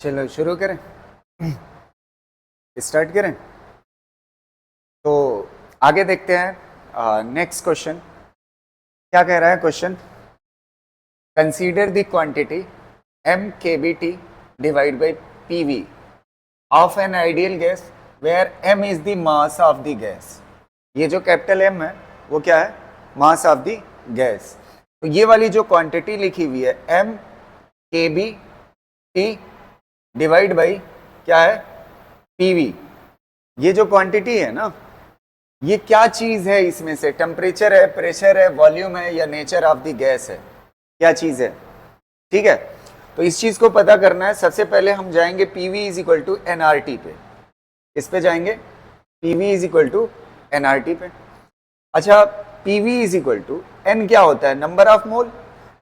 चलो शुरू करें, स्टार्ट करें। तो आगे देखते हैं नेक्स्ट क्वेश्चन क्या कह रहा है। Question, consider the quantity m kBt divide by pv of an ideal gas where m is the mass of the gas. ये जो कैपिटल M है वो क्या है? Mass of the gas. तो ये वाली जो क्वांटिटी लिखी हुई है m kBt डिवाइड बाई क्या है? pv। ये जो क्वांटिटी है ना, ये क्या चीज है? इसमें से टेम्परेचर है, प्रेशर है, वॉल्यूम है, या नेचर ऑफ द गैस है? क्या चीज है? ठीक है, तो इस चीज को पता करना है। सबसे पहले हम जाएंगे PV is equal to nRT पे। इस पे जाएंगे, PV is equal to nRT पे। अच्छा, PV is equal to n क्या होता है? Number of mole.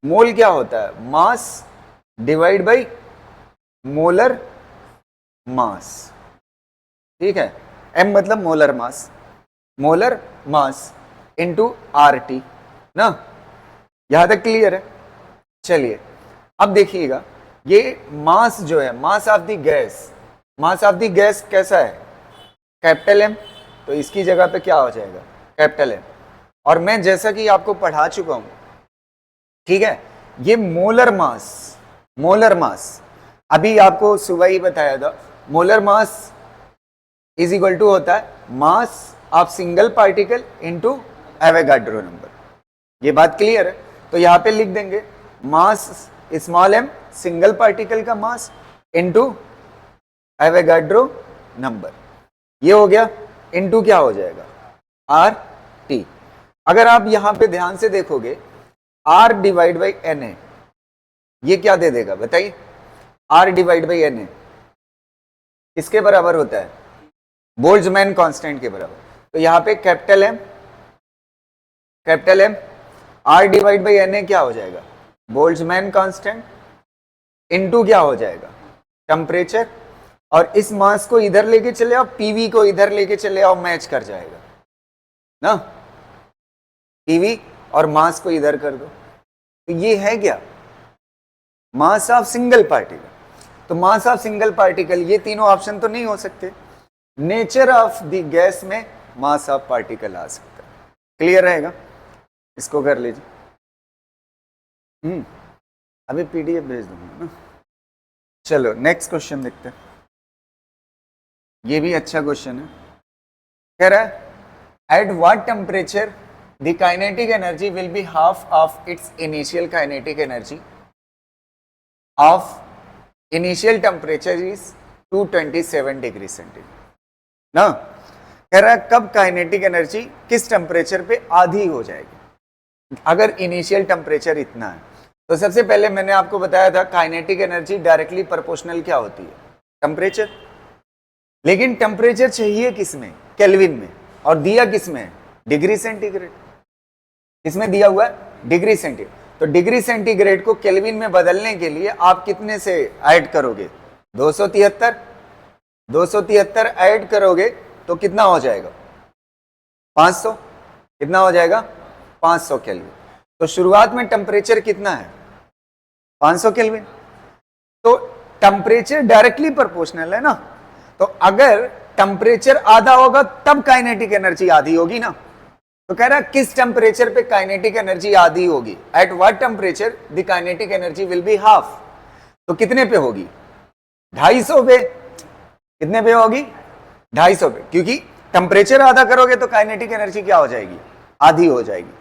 मोल क्या होता है? मास डिवाइड बाई मोलर मास। ठीक है, m मतलब molar mass, molar mass into RT ना। यहां तक क्लियर है? चलिए अब देखिएगा, ये मास जो है, mass of the gas, mass of the gas कैसा है? Capital M। तो इसकी जगह पे क्या हो जाएगा? Capital M। और मैं जैसा कि आपको पढ़ा चुका हूं, ठीक है, ये मोलर मास, मोलर मास अभी आपको सुबह ही बताया था। Molar mass is equal to होता है mass of single particle into Avogadro number. ये बात क्लियर है? तो यहां पे लिख देंगे mass small m, single particle का मास इनटू एवोगाड्रो नंबर। ये हो गया। इनटू क्या हो जाएगा? RT। अगर आप यहां पे ध्यान से देखोगे, R डिवाइड बाई Na, ये क्या दे देगा बताइए? R डिवाइड बाई Na किसके बराबर होता है? बोल्ट्जमैन कांस्टेंट के बराबर। तो यहां पे capital M, capital M, R divide by Na क्या हो जाएगा? बोल्ट्जमैन कांस्टेंट इनटू क्या हो जाएगा? टेम्परेचर। और इस मास को इधर लेके चले आओ, PV को इधर लेके चले आओ, मैच कर जाएगा ना। PV और मास को इधर कर दो, तो ये है क्या? मास ऑफ सिंगल पार्टिकल। तो मास ऑफ सिंगल पार्टिकल, ये तीनों ऑप्शन तो नहीं हो सकते। नेचर ऑफ द गैस में मास ऑफ पार्टिकल आ सकता है। क्लियर रहेगा? इसको कर लीजिए। अभी PDF भेज दूंगा ना। चलो नेक्स्ट क्वेश्चन देखते हैं। ये भी अच्छा क्वेश्चन है। कह रहा है at what temperature the kinetic energy will be half of its initial kinetic energy of initial temperature is 227 degree centigrade ना। कह रहा है कब काइनेटिक एनर्जी किस टेम्परेचर पे आधी हो जाएगी अगर इनिशियल टेम्परेचर इतना है। तो सबसे पहले मैंने आपको बताया था काइनेटिक एनर्जी डायरेक्टली प्रोपोर्शनल क्या होती है? टेम्परेचर। लेकिन टेम्परेचर चाहिए किसमें? केल्विन में। और दिया किसमें? Degree centigrade. किसमें दिया हुआ है? Degree centigrade. तो डिग्री सेंटीग्रेड को केल्विन में बदलने के लिए आप कितने से ऐड करोगे? 273। 273 ऐड करोगे तो कितना हो जाएगा? 500। कितना हो जाएगा? 500 केल्विन। तो शुरुआत में टेम्परेचर कितना है? 500 केल्विन। तो टेम्परेचर डायरेक्टली प्रोपोर्शनल है ना। तो अगर टेम्परेचर आधा होगा तब काइनेटिक एनर्जी आधी होगी ना। तो कह रहा है किस टेम्परेचर पे काइनेटिक एनर्जी आधी होगी? At what temperature the kinetic energy will be half. तो कितने पे होगी? 250 पे। कितने पे होगी? 250 पे। क्योंकि टेम्परेचर आधा करोगे तो काइनेटिक एनर्जी क्या हो जाएगी? आधी हो जाएगी।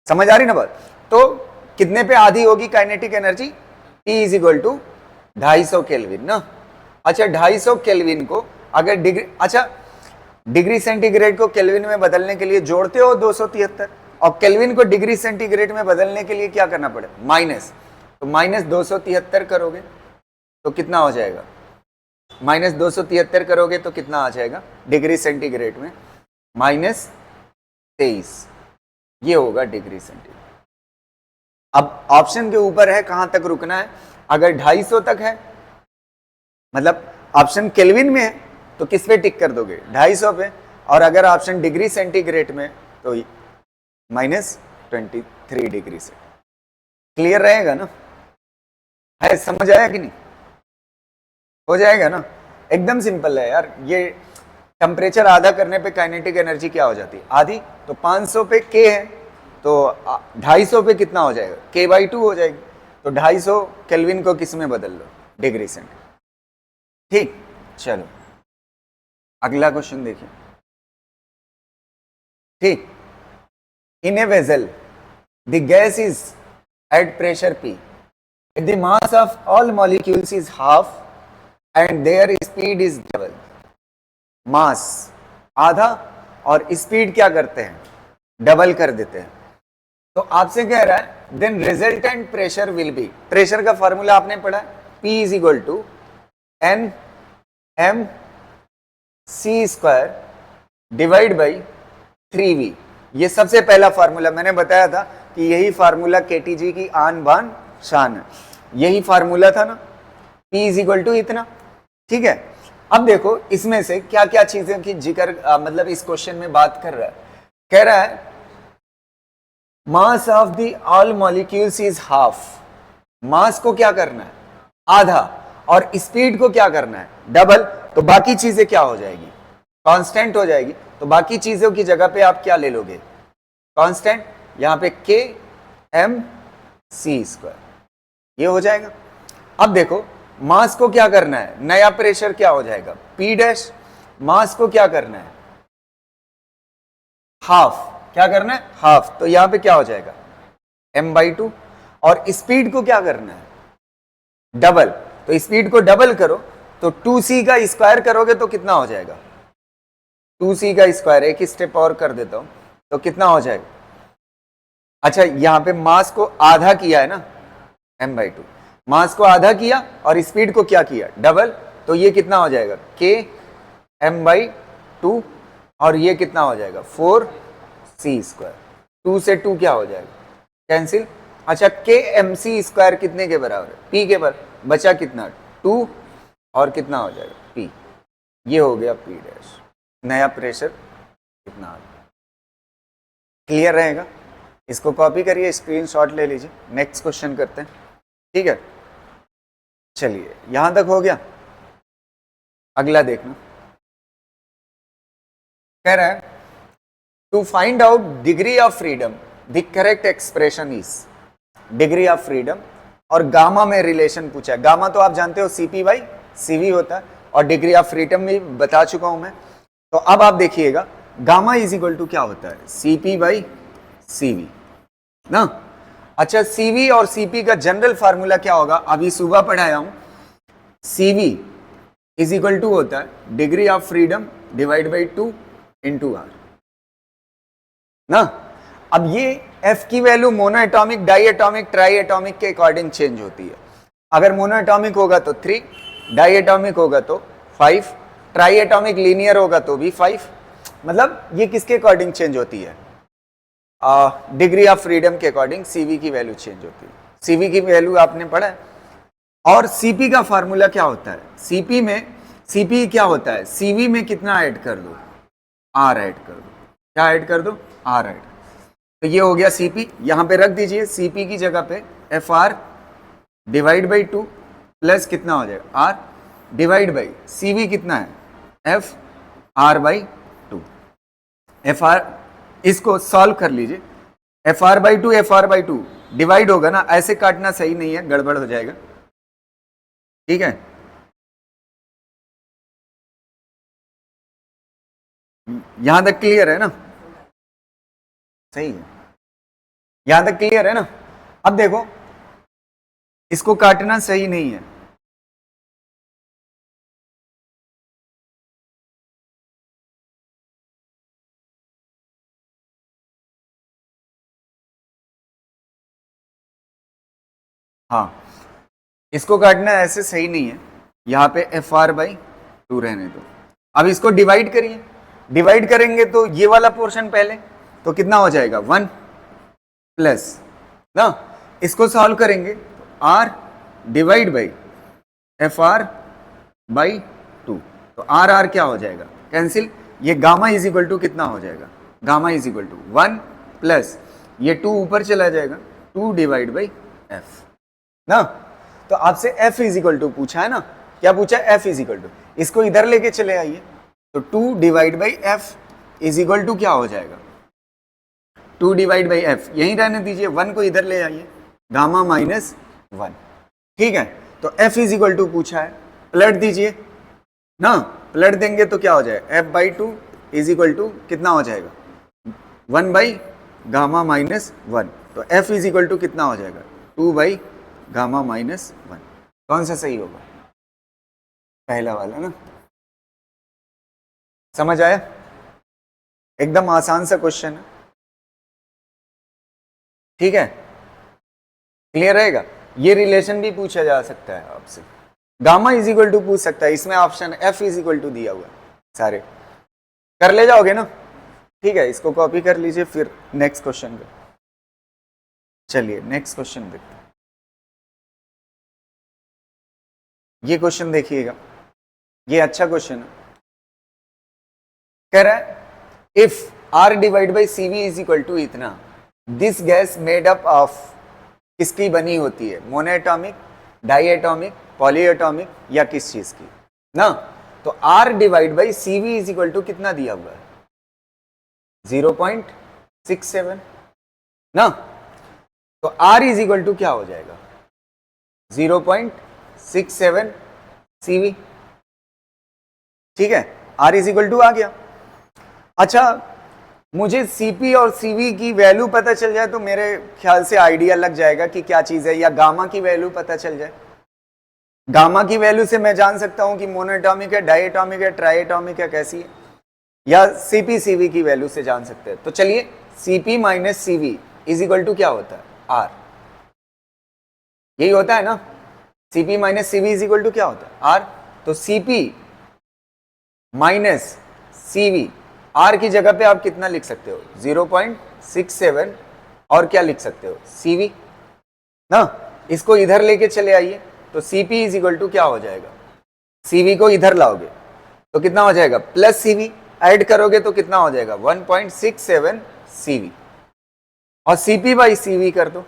समझ आ रही ना बात? तो कितने पे आधी होगी kinetic energy? T is equal to 250 kelvin ना। अच्छा, 250 केल्विन को अगर डिग्री, अच्छा डिग्री सेंटीग्रेड को केल्विन में बदलने के लिए जोड़ते हो 273, और केल्विन को डिग्री सेंटीग्रेड में बदलने के लिए क्या करना पड़े? माइनस। तो माइनस 273 करोगे तो कितना हो जाएगा? माइनस 273 करोगे तो कितना आ जाएगा डिग्री सेंटीग्रेड में? -23। ये होगा डिग्री सेंटीग्रेड। अब ऑप्शन के ऊपर है कहां तक रुकना है। अगर 250 तक है, मतलब ऑप्शन केल्विन में है, तो किस पे टिक कर दोगे? 250 पे। और अगर ऑप्शन डिग्री सेंटीग्रेड में तो -23 डिग्री से। क्लियर रहेगा ना? है? समझ आया कि नहीं? हो जाएगा ना, एकदम सिंपल है यार। ये टेम्परेचर आधा करने पे काइनेटिक एनर्जी क्या हो जाती है, आधी। तो 500 पे के है, तो 250 पे कितना हो जाएगा, k/2 हो जाएगी। तो 250 केल्विन को किस में बदल लो, डिग्री सेंट। ठीक, चलो अगला क्वेश्चन देखिए। ठीक, in a vessel the gas is at pressure P, the mass of all molecules is half and their speed is double। मास आधा और स्पीड क्या करते हैं, डबल कर देते हैं। तो आपसे कह रहा है then resultant pressure will be, pressure का फॉर्मूला आपने पढ़ा है, P is equal to N M C square divide by 3V। ये सबसे पहला फार्मूला मैंने बताया था कि यही फार्मूला केटीजी की आन बान शान है, यही फार्मूला था ना, P इज इक्वल टू इतना। ठीक है, अब देखो इसमें से क्या क्या चीजें की जिक्र मतलब इस क्वेश्चन में बात कर रहा है। कह रहा है mass of the all molecules is half, mass को क्या करना है, आधा, और स्पीड को क्या करना है, डबल। तो बाकी चीजें क्या हो जाएगी, कांस्टेंट हो जाएगी। तो बाकी चीजों की जगह पे आप क्या ले लोगे, कांस्टेंट, यहां पे के एम सी स्क्वायर, ये हो जाएगा। अब देखो मास को क्या करना है, नया प्रेशर क्या हो जाएगा, P डैश। मास को क्या करना है, हाफ, क्या करना है, हाफ। तो यहां पे क्या हो जाएगा, m/2। और स्पीड को क्या करना है, डबल। तो स्पीड को डबल करो तो 2c का स्क्वायर करोगे तो कितना हो जाएगा, 2c का स्क्वायर। एक स्टेप और कर देता हूं तो कितना हो जाएगा, अच्छा यहां पे मास को आधा किया है ना, m/2, मास को आधा किया और स्पीड को क्या किया, डबल। तो ये कितना हो जाएगा, k m/2, और ये कितना हो जाएगा, 4c स्क्वायर। 2 से 2 क्या हो जाएगा, कैंसिल। अच्छा k mc स्क्वायर कितने के बराबर है, p के बराबर, बचा कितना, 2, और कितना हो जाएगा, p। ये हो गया p डैश, नया प्रेशर कितना आ गया। क्लियर रहेगा, इसको कॉपी करिए, स्क्रीनशॉट ले लीजिए, नेक्स्ट क्वेश्चन करते हैं। ठीक है, चलिए यहां तक हो गया। अगला देखना, कह रहा है to find out degree of freedom the correct expression is, degree of freedom और गामा में रिलेशन पूछा है। गामा तो आप जानते हो CP/CV होता है, और डिग्री ऑफ फ्रीडम भी बता चुका हूं मैं। तो अब आप देखिएगा गामा इज इक्वल टू क्या होता है, CP/CV ना। अच्छा CV और CP का जनरल फार्मूला क्या होगा, अभी सुबह पढ़ाया हूं। CV इज इक्वल टू होता है degree of freedom divide by 2 into R ना। अब ये F की value monoatomic, diatomic, triatomic के अकॉर्डिंग चेंज होती है। अगर मोनो एटॉमिक होगा तो 3, डाई एटॉमिक होगा तो 5, ट्राई एटॉमिक लीनियर होगा तो भी 5। मतलब ये किसके अकॉर्डिंग चेंज होती है, डिग्री ऑफ फ्रीडम के अकॉर्डिंग CV की वैल्यू चेंज होती है। CV की वैल्यू आपने पढ़ा है। और CP का फार्मूला क्या होता है, CP क्या होता है, CV में कितना ऐड कर दो, R ऐड कर दो, क्या ऐड कर दो, R ऐड। तो ये हो गया CP, यहां पे रख दीजिए CP की जगह पे FR डिवाइड बाई 2 प्लस कितना हो जाएगा, R डिवाइड बाई CV कितना है, F R/2। FR इसको सॉल्व कर लीजिए, FR/2 डिवाइड होगा ना, ऐसे काटना सही नहीं है, गड़बड़ हो जाएगा। ठीक है, यहां तक क्लियर है ना, सही है, यहां तक क्लियर है ना। अब देखो इसको काटना सही नहीं है, हाँ इसको काटना ऐसे सही नहीं है, यहां पे FR/2 रहने दो। अब इसको डिवाइड करिए, डिवाइड करेंगे तो ये वाला पोर्शन पहले, तो कितना हो जाएगा 1 प्लस ना, इसको सॉल्व करेंगे तो R डिवाइड बाई FR/2, तो R क्या हो जाएगा, कैंसिल। ये गामा इज इक्वल टू कितना हो जाएगा, gamma is equal to 1 plus ये 2 ऊपर चला जाएगा, 2 डिवाइड बाई F ना। तो आपसे F इज इक्वल टू पूछा है ना, क्या पूछा, f इज इक्वल टू, इसको इधर लेके चले आइए, तो 2 divide by F is equal to क्या हो जाएगा, 2 डिवाइड बाई एफ, यहीं रहने दीजिए, 1 को इधर ले आइए, गामा माइनस 1, ठीक है। तो f इज इक्वल टू पूछा है, पलट दीजिए ना, पलट देंगे तो क्या हो जाएगा, f by 2 is equal to कितना हो जाएगा, 1 बाई गामा माइनस 1, तो f इज इक्वल टू कितना हो जाएगा, 2 बाई गामा माइनस 1। कौन सा सही होगा, पहला वाला ना। समझ आया, एकदम आसान सा क्वेश्चन है, ठीक है, क्लियर रहेगा। ये रिलेशन भी पूछा जा सकता है आपसे, गामा इज इक्वल टू पूछ सकता है, इसमें option f is equal to दिया हुआ है, सारे कर ले जाओगे ना, ठीक है, इसको कॉपी कर लीजिए, फिर नेक्स्ट क्वेश्चन पे चलिए, नेक्स्ट क्वेश्चन देखते हैं। ये क्वेश्चन देखिएगा, ये अच्छा क्वेश्चन है, कह रहा है if R divide by CV is equal to इतना, this gas made up of, किसकी बनी होती है, मोनोएटॉमिक, डाईएटॉमिक, पॉलीएटॉमिक या किस चीज की ना। तो R divide by CV is equal to कितना दिया हुआ है, 0.67 ना, तो R इज इक्वल टू क्या हो जाएगा, 0.67 CV, ठीक है, R इज इक्वल टू आ गया। अच्छा, मुझे CP और CV की वैल्यू पता चल जाए तो मेरे ख्याल से आइडिया लग जाएगा कि क्या चीज है, या गामा की वैल्यू पता चल जाए, गामा की वैल्यू से मैं जान सकता हूं कि मोनोएटॉमिक है, डाईएटॉमिक है, ट्राईएटॉमिक है, कैसी है, या CP CV की वैल्यू से जान सकते हैं। तो चलिए, CP minus CV is equal to क्या होता है, R, यही होता है ना, CP minus CV is equal to क्या होता है, R। तो CP माइनस CV, R की जगह पे आप कितना लिख सकते हो, 0.67, और क्या लिख सकते हो, CV ना, इसको इधर लेके चले आइए, तो CP इज इक्वल टू क्या हो जाएगा, CV को इधर लाओगे तो कितना हो जाएगा, प्लस CV, ऐड करोगे तो कितना हो जाएगा, 1.67 CV, और CP बाई CV कर दो,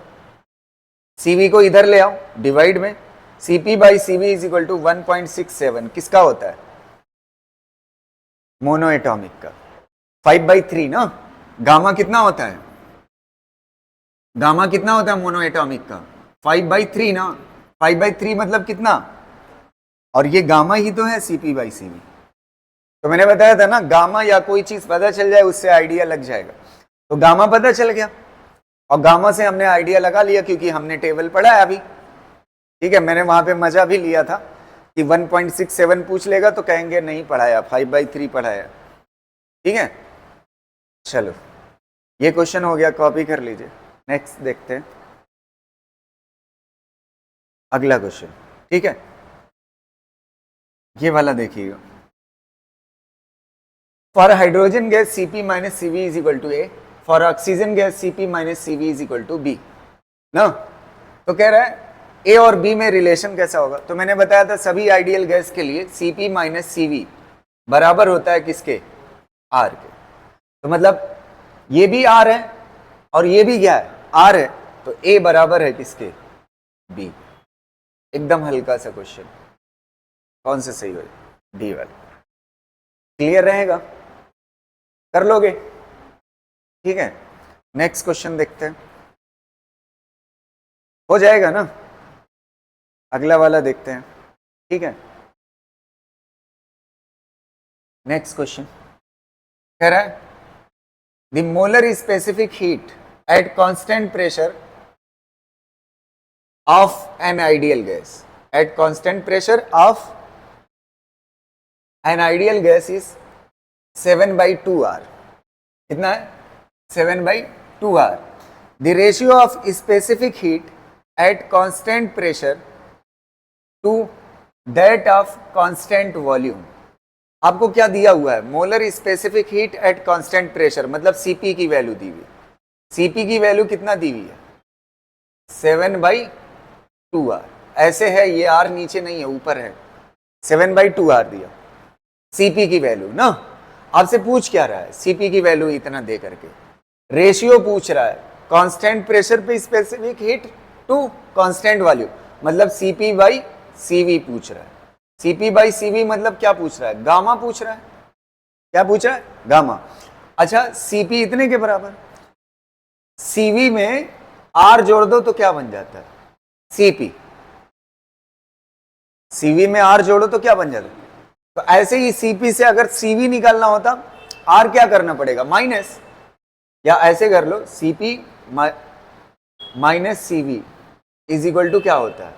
CV को इधर ले आओ डिवाइड में, CP by CV is equal to 1.67, किसका होता है, मोनोएटॉमिक का, 5/3 ना, गामा कितना होता है, गामा कितना होता है मोनोएटॉमिक का, 5/3 ना, 5/3 मतलब कितना, और ये गामा ही तो है CP बाई CV। तो मैंने बताया था ना, गामा या कोई चीज पता चल जाए उससे आइडिया लग जाएगा, तो गामा पता चल गया, और गामा से हमने आइडिया लगा लिया क्योंकि हमने टेबल पढ़ा है अभी, ठीक है, मैंने वहां पे मजा भी लिया था कि 1.67 पूछ लेगा तो कहेंगे नहीं पढ़ाया, 5/3 पढ़ाया, ठीक है। चलो, ये क्वेश्चन हो गया, कॉपी कर लीजिए, नेक्स्ट देखते हैं अगला क्वेश्चन, ठीक है, ये वाला देखिएगा, for hydrogen gas CP minus CV is equal to A, for oxygen gas CP minus CV is equal to B ना। तो कह रहा है A और B में रिलेशन कैसा होगा, तो मैंने बताया था सभी आइडियल गैस के लिए CP माइनस CV बराबर होता है किसके, R के, तो मतलब ये भी R है और ये भी क्या है, R है, तो A बराबर है किसके, B। एकदम हल्का सा क्वेश्चन, कौन सा सही होगा, D वाला, क्लियर रहेगा, कर लोगे, ठीक है। नेक्स्ट क्वेश्चन देखते हैं, हो जाएगा ना, अगला वाला देखते हैं, ठीक है। नेक्स्ट क्वेश्चन कह रहा है the molar specific heat at constant pressure of an ideal gas, at constant pressure of an ideal gas is 7/2R, कितना है, 7/2R। The ratio of specific heat at constant pressure to that of constant volume. आपको क्या दिया हुआ है, molar specific heat at constant pressure, मतलब CP की value दी हुई है, CP की वैल्यू कितना दी हुई है, 7/2R, ऐसे है, ये R नीचे नहीं है ऊपर है, 7/2R दिया CP की वैल्यू ना। आपसे पूछ क्या रहा है, CP की वैल्यू इतना दे करके, रेशियो पूछ रहा है कांस्टेंट प्रेशर पे specific heat to constant volume, मतलब CP/CV पूछ रहा है, Cp बाई Cv मतलब क्या पूछ रहा है? गामा पूछ रहा है। क्या पूछ रहा है? गामा। अच्छा, Cp इतने के बराबर, Cv में R जोड़ दो तो क्या बन जाता है? Cp। Cv में R जोड़ो तो क्या बन जाता है? तो ऐसे ही Cp से अगर Cv निकालना होता, R क्या करना पड़ेगा? माइनस, या ऐसे कर लो, Cp minus Cv is equal to क्या होता है?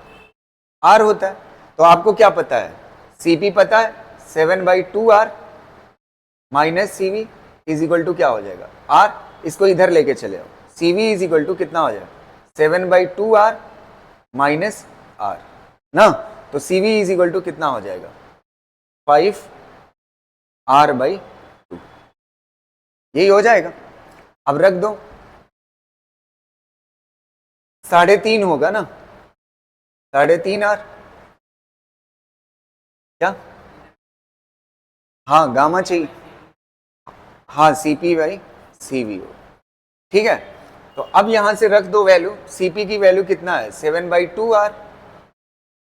R होता है। तो आपको क्या पता है? Cp पता है, 7/2R minus Cv is equal to क्या हो जाएगा? R। इसको इधर लेके चले आओ, Cv इज इक्वल टू कितना हो जाएगा? 7/2R माइनस R ना। तो Cv इज इक्वल टू कितना हो जाएगा? 5R/2। यही हो जाएगा। अब रख दो, 3.5 होगा ना, 3.5R। क्या? हाँ, गामा चाहिए। हाँ, Cp/Cv हो, ठीक है। तो अब यहां से रख दो वैल्यू, Cp की वैल्यू कितना है? 7/2R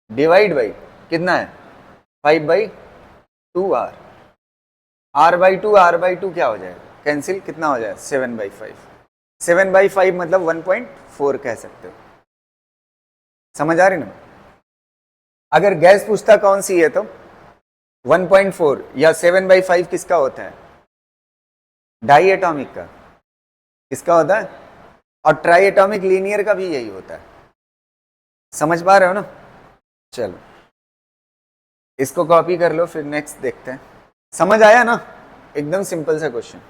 डिवाइड बाई कितना है? 5/2R। R/2 क्या हो जाएगा? कैंसिल, कितना हो जाएगा? 7/5। 7/5 मतलब 1.4 कह सकते हो। समझ आ रही ना? अगर गैस पूछता कौन सी है तो 1.4 या 7/5 किसका होता है? डाई एटॉमिक का। किसका होता है? और ट्राई एटॉमिक लीनियर का भी यही होता है। समझ पा रहे हो ना? चलो, इसको कॉपी कर लो, फिर नेक्स्ट देखते हैं। समझ आया ना? एकदम सिंपल सा क्वेश्चन।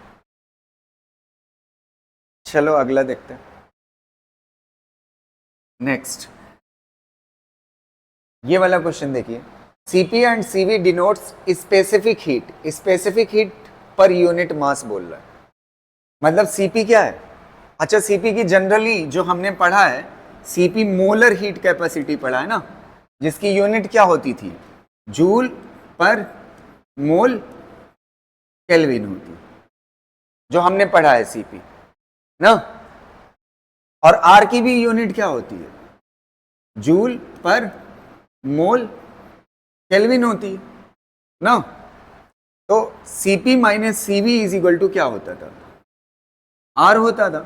चलो अगला देखते हैं। नेक्स्ट ये वाला क्वेश्चन देखिए, Cp and Cv denotes specific heat. Specific heat per unit mass बोल रहा है। मतलब Cp क्या है? अच्छा, Cp की जनरली जो हमने पढ़ा है, Cp मोलर हीट कैपेसिटी पढ़ा है ना, जिसकी यूनिट क्या होती थी? जूल पर मोल केल्विन होती, जो हमने पढ़ा है Cp ना। और R की भी यूनिट क्या होती है? जूल पर मोल केल्विन होती है ना। तो Cp minus Cv is equal to क्या होता था? R होता था।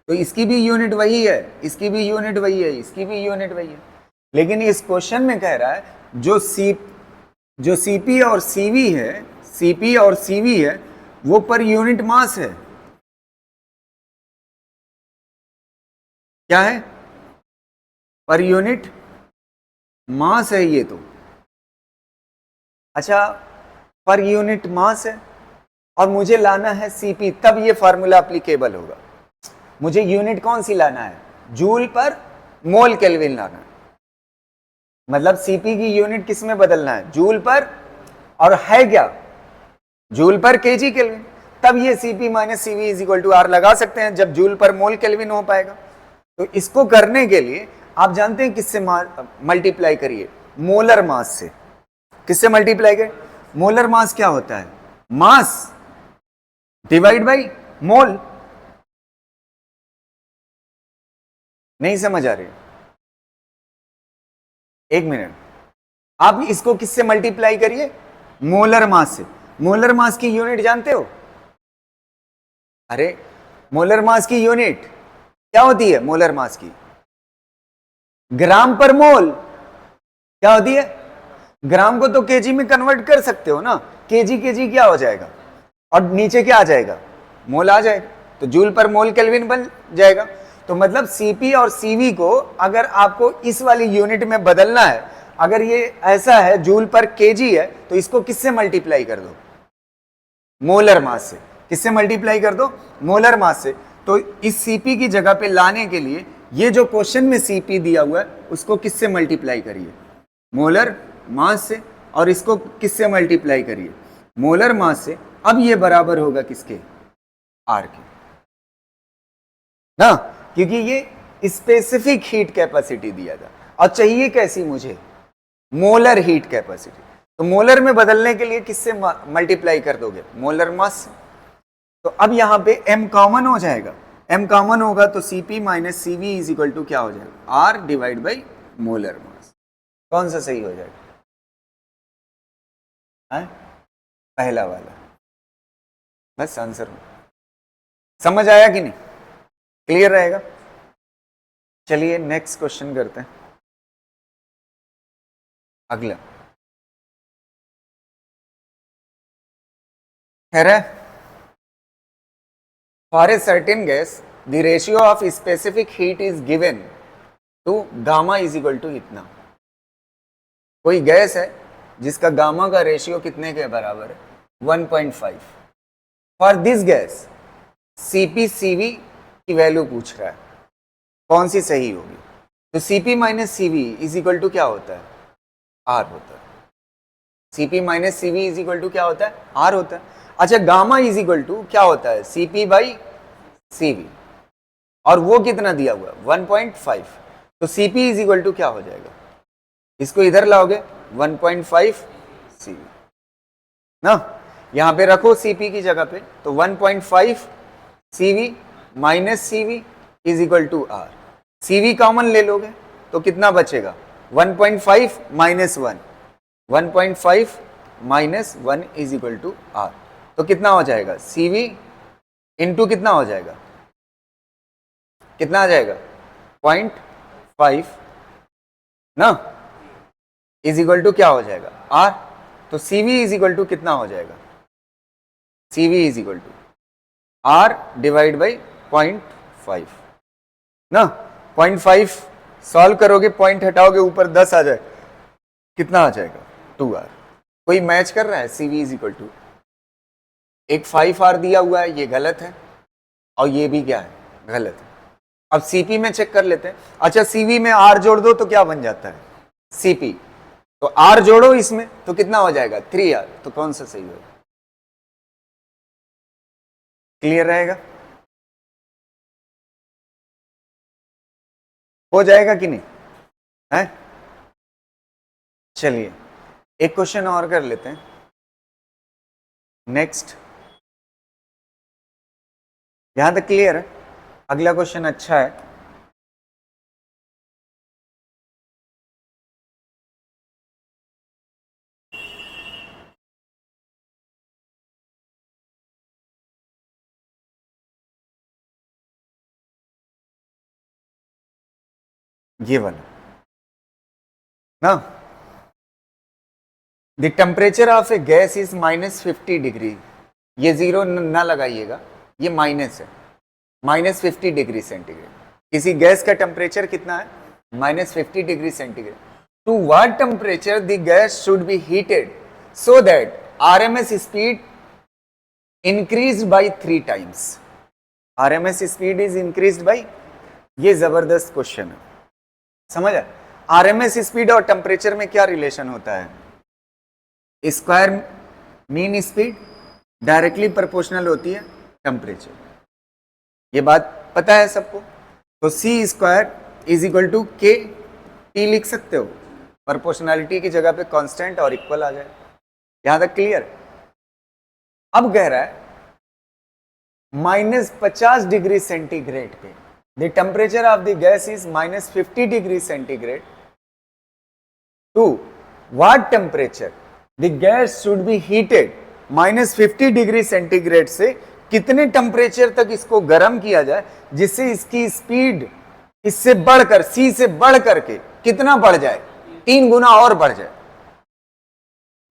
तो इसकी भी यूनिट वही है, इसकी भी यूनिट वही है, इसकी भी यूनिट वही है। लेकिन इस क्वेश्चन में कह रहा है जो Cp और Cv है, Cp और Cv है, वो पर यूनिट मास है। क्या है? पर यूनिट मास है ये तो। अच्छा, पर यूनिट मास है और मुझे लाना है Cp, तब ये फॉर्मूला एप्लीकेबल होगा। मुझे यूनिट कौन सी लाना है? जूल पर मोल केल्विन लाना है। मतलब Cp की यूनिट किस में बदलना है? जूल पर, और है क्या? जूल पर केजी केल्विन। तब ये Cp minus Cv is equal to R लगा सकते हैं जब जूल पर मोल केल्विन हो पाएगा। तो इसको करने के लिए आप जानते हैं किससे मल्टीप्लाई करिए? मोलर मास से। किससे मल्टीप्लाई करें? मोलर मास क्या होता है? मास डिवाइड बाई मोल। नहीं समझ आ रही? एक मिनट, आप इसको किससे मल्टीप्लाई करिए? मोलर मास से। मोलर मास की यूनिट जानते हो? अरे, मोलर मास की यूनिट क्या होती है? मोलर मास की ग्राम पर मोल क्या होती है? ग्राम को तो केजी में कन्वर्ट कर सकते हो ना। केजी केजी क्या हो जाएगा, और नीचे क्या आ जाएगा? मोल आ जाएगा। तो जूल पर मोल केल्विन बन जाएगा। तो मतलब Cp और Cv को अगर आपको इस वाली यूनिट में बदलना है, अगर ये ऐसा है जूल पर केजी है, तो इसको किससे मल्टीप्लाई कर दो? मोलर मास से। किससे मल्टीप्लाई कर दो? मोलर मास से। तो इस Cp की जगह पे लाने के लिए ये जो क्वेश्चन में Cp दिया हुआ है, उसको किससे मल्टीप्लाई करिए? मोलर मास से। और इसको किससे मल्टीप्लाई करिए? मोलर मास से। अब ये बराबर होगा किसके? R के ना, क्योंकि ये स्पेसिफिक हीट कैपेसिटी दिया था और चाहिए कैसी मुझे? Molar heat capacity. तो मोलर में बदलने के लिए किससे मल्टीप्लाई कर दोगे? मोलर मास से। तो अब यहां पे m कॉमन हो जाएगा। m कॉमन होगा तो Cp minus Cv is equal to क्या हो जाएगा? R divide by molar mass. कौन सा सही हो जाएगा? है पहला वाला, बस आंसर समझ आया कि नहीं, क्लियर रहेगा। चलिए नेक्स्ट क्वेश्चन करते हैं, अगला कह रहा है for a certain gas the ratio of specific heat is given to gamma is equal to इतना। कोई गैस है जिसका गामा का रेशियो कितने के बराबर है, 1.5। For this gas Cp Cv की वैल्यू पूछ रहा है, कौन सी सही होगी। तो Cp minus Cv is equal to क्या होता है, R होता है। Cp minus Cv is equal to क्या होता है, R होता है। अच्छा गामा इज इक्वल टू क्या होता है, Cp बाई Cv, और वो कितना दिया हुआ है 1.5। तो Cp इज इक्वल टू क्या हो जाएगा, इसको इधर लाओगे 1.5 Cv ना, यहां पे रखो Cp की जगह पे, तो 1.5 Cv minus Cv is equal to R। Cv common ले लोगे तो कितना बचेगा, 1.5 minus 1, 1.5 minus 1 is equal to R। तो कितना हो जाएगा, Cv इंटू कितना हो जाएगा, कितना आ जाएगा 0.5 ना, इज इक्वल टू क्या हो जाएगा R। तो Cv इज इक्वल टू कितना हो जाएगा, Cv is equal to R divide by 0.5 ना। 0.5 सॉल्व करोगे, पॉइंट हटाओगे, ऊपर 10 आ जाए, कितना आ जाएगा 2R। कोई मैच कर रहा है, Cv इज इक्वल टू एक 5R दिया हुआ है, ये गलत है, और ये भी क्या है, गलत है। अब Cp में चेक कर लेते हैं। अच्छा Cv में R जोड़ दो तो क्या बन जाता है, Cp, तो R जोड़ो इसमें तो कितना हो जाएगा 3R। तो कौन सा सही होगा, क्लियर रहेगा, हो जाएगा कि नहीं है। चलिए एक क्वेश्चन और कर लेते हैं, नेक्स्ट। यहां तक क्लियर है, अगला क्वेश्चन अच्छा है। ये वाला ना, the temperature of a gas is -50 degree. ये जीरो ना लगाइएगा, ये माइनस है, -50 डिग्री सेंटीग्रेड। किसी गैस का टेम्परेचर कितना है, -50 degree centigrade. To what temperature the gas should be heated so that RMS speed increase by 3 times. RMS speed is increase by, ये जबरदस्त क्वेश्चन है, समझ आया। RMS स्पीड और टेम्परेचर में क्या रिलेशन होता है, square mean speed directly proportional होती है टेम्परेचर, ये बात पता है सबको। तो C square is equal to K, T लिख सकते हो, प्रोपोर्शनलिटी की जगह पे कांस्टेंट और इक्वल आ जाए। यहां तक क्लियर। अब कह रहा है -50 डिग्री सेंटीग्रेड पे the temperature of the gas is -50 degree centigrade. To what temperature the gas should be heated, -50 degree centigrade से कितने टेम्परेचर तक इसको गर्म किया जाए जिससे इसकी स्पीड इससे बढ़कर, C से बढ़ करके कितना बढ़ जाए, 3 गुना और बढ़ जाए।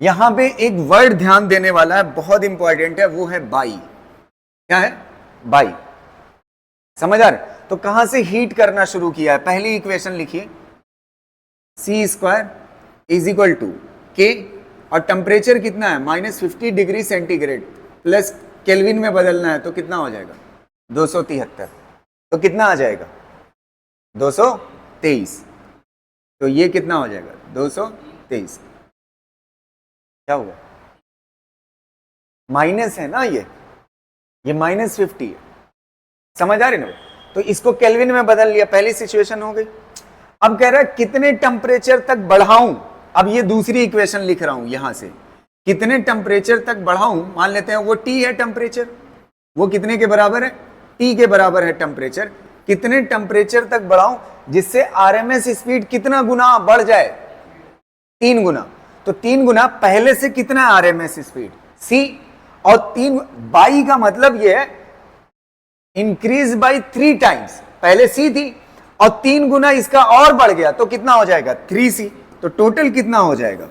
यहां पे एक वर्ड ध्यान देने वाला है, बहुत इंपॉर्टेंट है, वो है बाई। क्या है, बाई, समझ आ रहे। तो कहां से हीट करना शुरू किया है, पहली इक्वेशन लिखिए, C square is equal to K, और टेम्परेचर कितना है -50 डिग्री सेंटीग्रेड, प्लस केल्विन में बदलना है तो कितना हो जाएगा 273। तो कितना आ जाएगा 223। तो ये कितना हो जाएगा 223। क्या हुआ, माइनस है ना, ये -50 है, समझ आ रही ना। तो इसको केल्विन में बदल लिया, पहली सिचुएशन हो गई। अब कह रहा है कितने टेम्परेचर तक बढ़ाऊं, अब ये दूसरी इक्वेशन लिख रहा हूं, यहां से कितने टेम्परेचर तक बढ़ाऊं, मान लेते हैं वो T है टेम्परेचर, वो कितने के बराबर है, T के बराबर है टेम्परेचर। कितने टेम्परेचर तक बढ़ाऊं जिससे RMS स्पीड कितना गुना बढ़ जाए, 3 गुना। तो 3 गुना पहले से कितना आरएमएस स्पीड c, और 3 बाई का मतलब ये है इंक्रीज बाई 3 टाइम्स, पहले c थी और 3 गुना इसका और बढ़ गया तो कितना हो जाएगा 3c, तो टोटल कितना हो जाएगा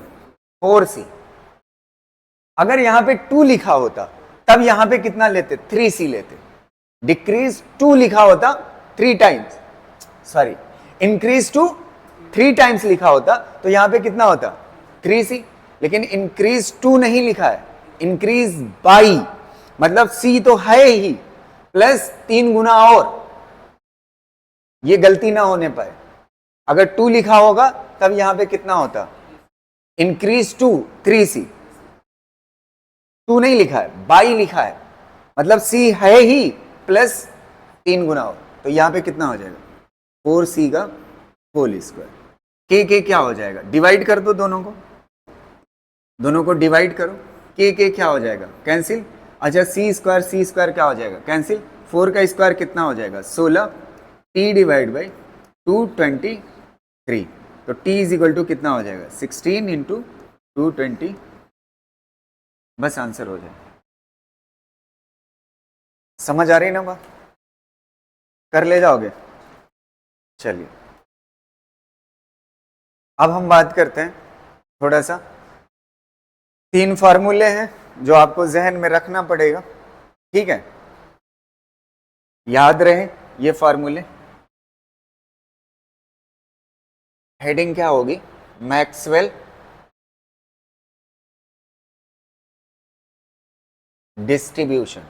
4c। अगर यहां पे 2 लिखा होता तब यहां पे कितना लेते 3c लेते, डिक्रीज 2 लिखा होता 3 times, sorry increase to 3 times लिखा होता तो यहां पे कितना होता 3c, लेकिन इंक्रीज 2 नहीं लिखा है, इंक्रीज बाई मतलब c तो है ही प्लस 3 गुना और, ये गलती ना होने पाए। अगर 2 लिखा होगा तब यहां पे कितना होता इंक्रीज टू 3c, 2 नहीं लिखा है बाई लिखा है मतलब c है ही प्लस 3 गुना और, तो यहां पे कितना हो जाएगा 4c का होल स्क्वायर। के क्या हो जाएगा, डिवाइड कर दो दोनों को डिवाइड करो, के क्या हो जाएगा कैंसिल, अच्छा सी स्क्वायर क्या हो जाएगा कैंसिल, 4 का स्क्वायर कितना हो जाएगा 16, t डिवाइड बाई 223, तो t इज इक्वल टू कितना हो जाएगा 16 इंटू 220, बस आंसर हो जाएगा। समझ आ रही ना बात, कर ले जाओगे। चलिए अब हम बात करते हैं थोड़ा सा, 3 फार्मूले हैं जो आपको जहन में रखना पड़ेगा, ठीक है, याद रहे ये फार्मूले। हेडिंग क्या होगी, मैक्सवेल डिस्ट्रीब्यूशन,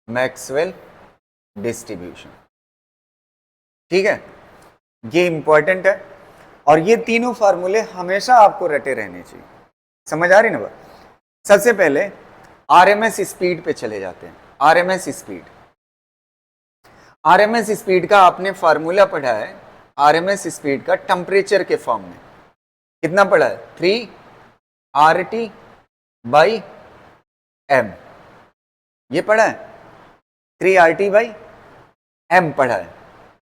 मैक्सवेल डिस्ट्रीब्यूशन, ठीक है, ये इंपॉर्टेंट है और ये तीनों फार्मूले हमेशा आपको रटे रहने चाहिए। समझ आ रही ना बात। सबसे पहले आरएमएस स्पीड पे चले जाते हैं। आरएमएस स्पीड का आपने फार्मूला पढ़ा है, आरएमएस स्पीड का टेम्परेचर के फॉर्म में कितना पढ़ा है 3 RT/m, ये पढ़ा है 3 RT/m पढ़ा है,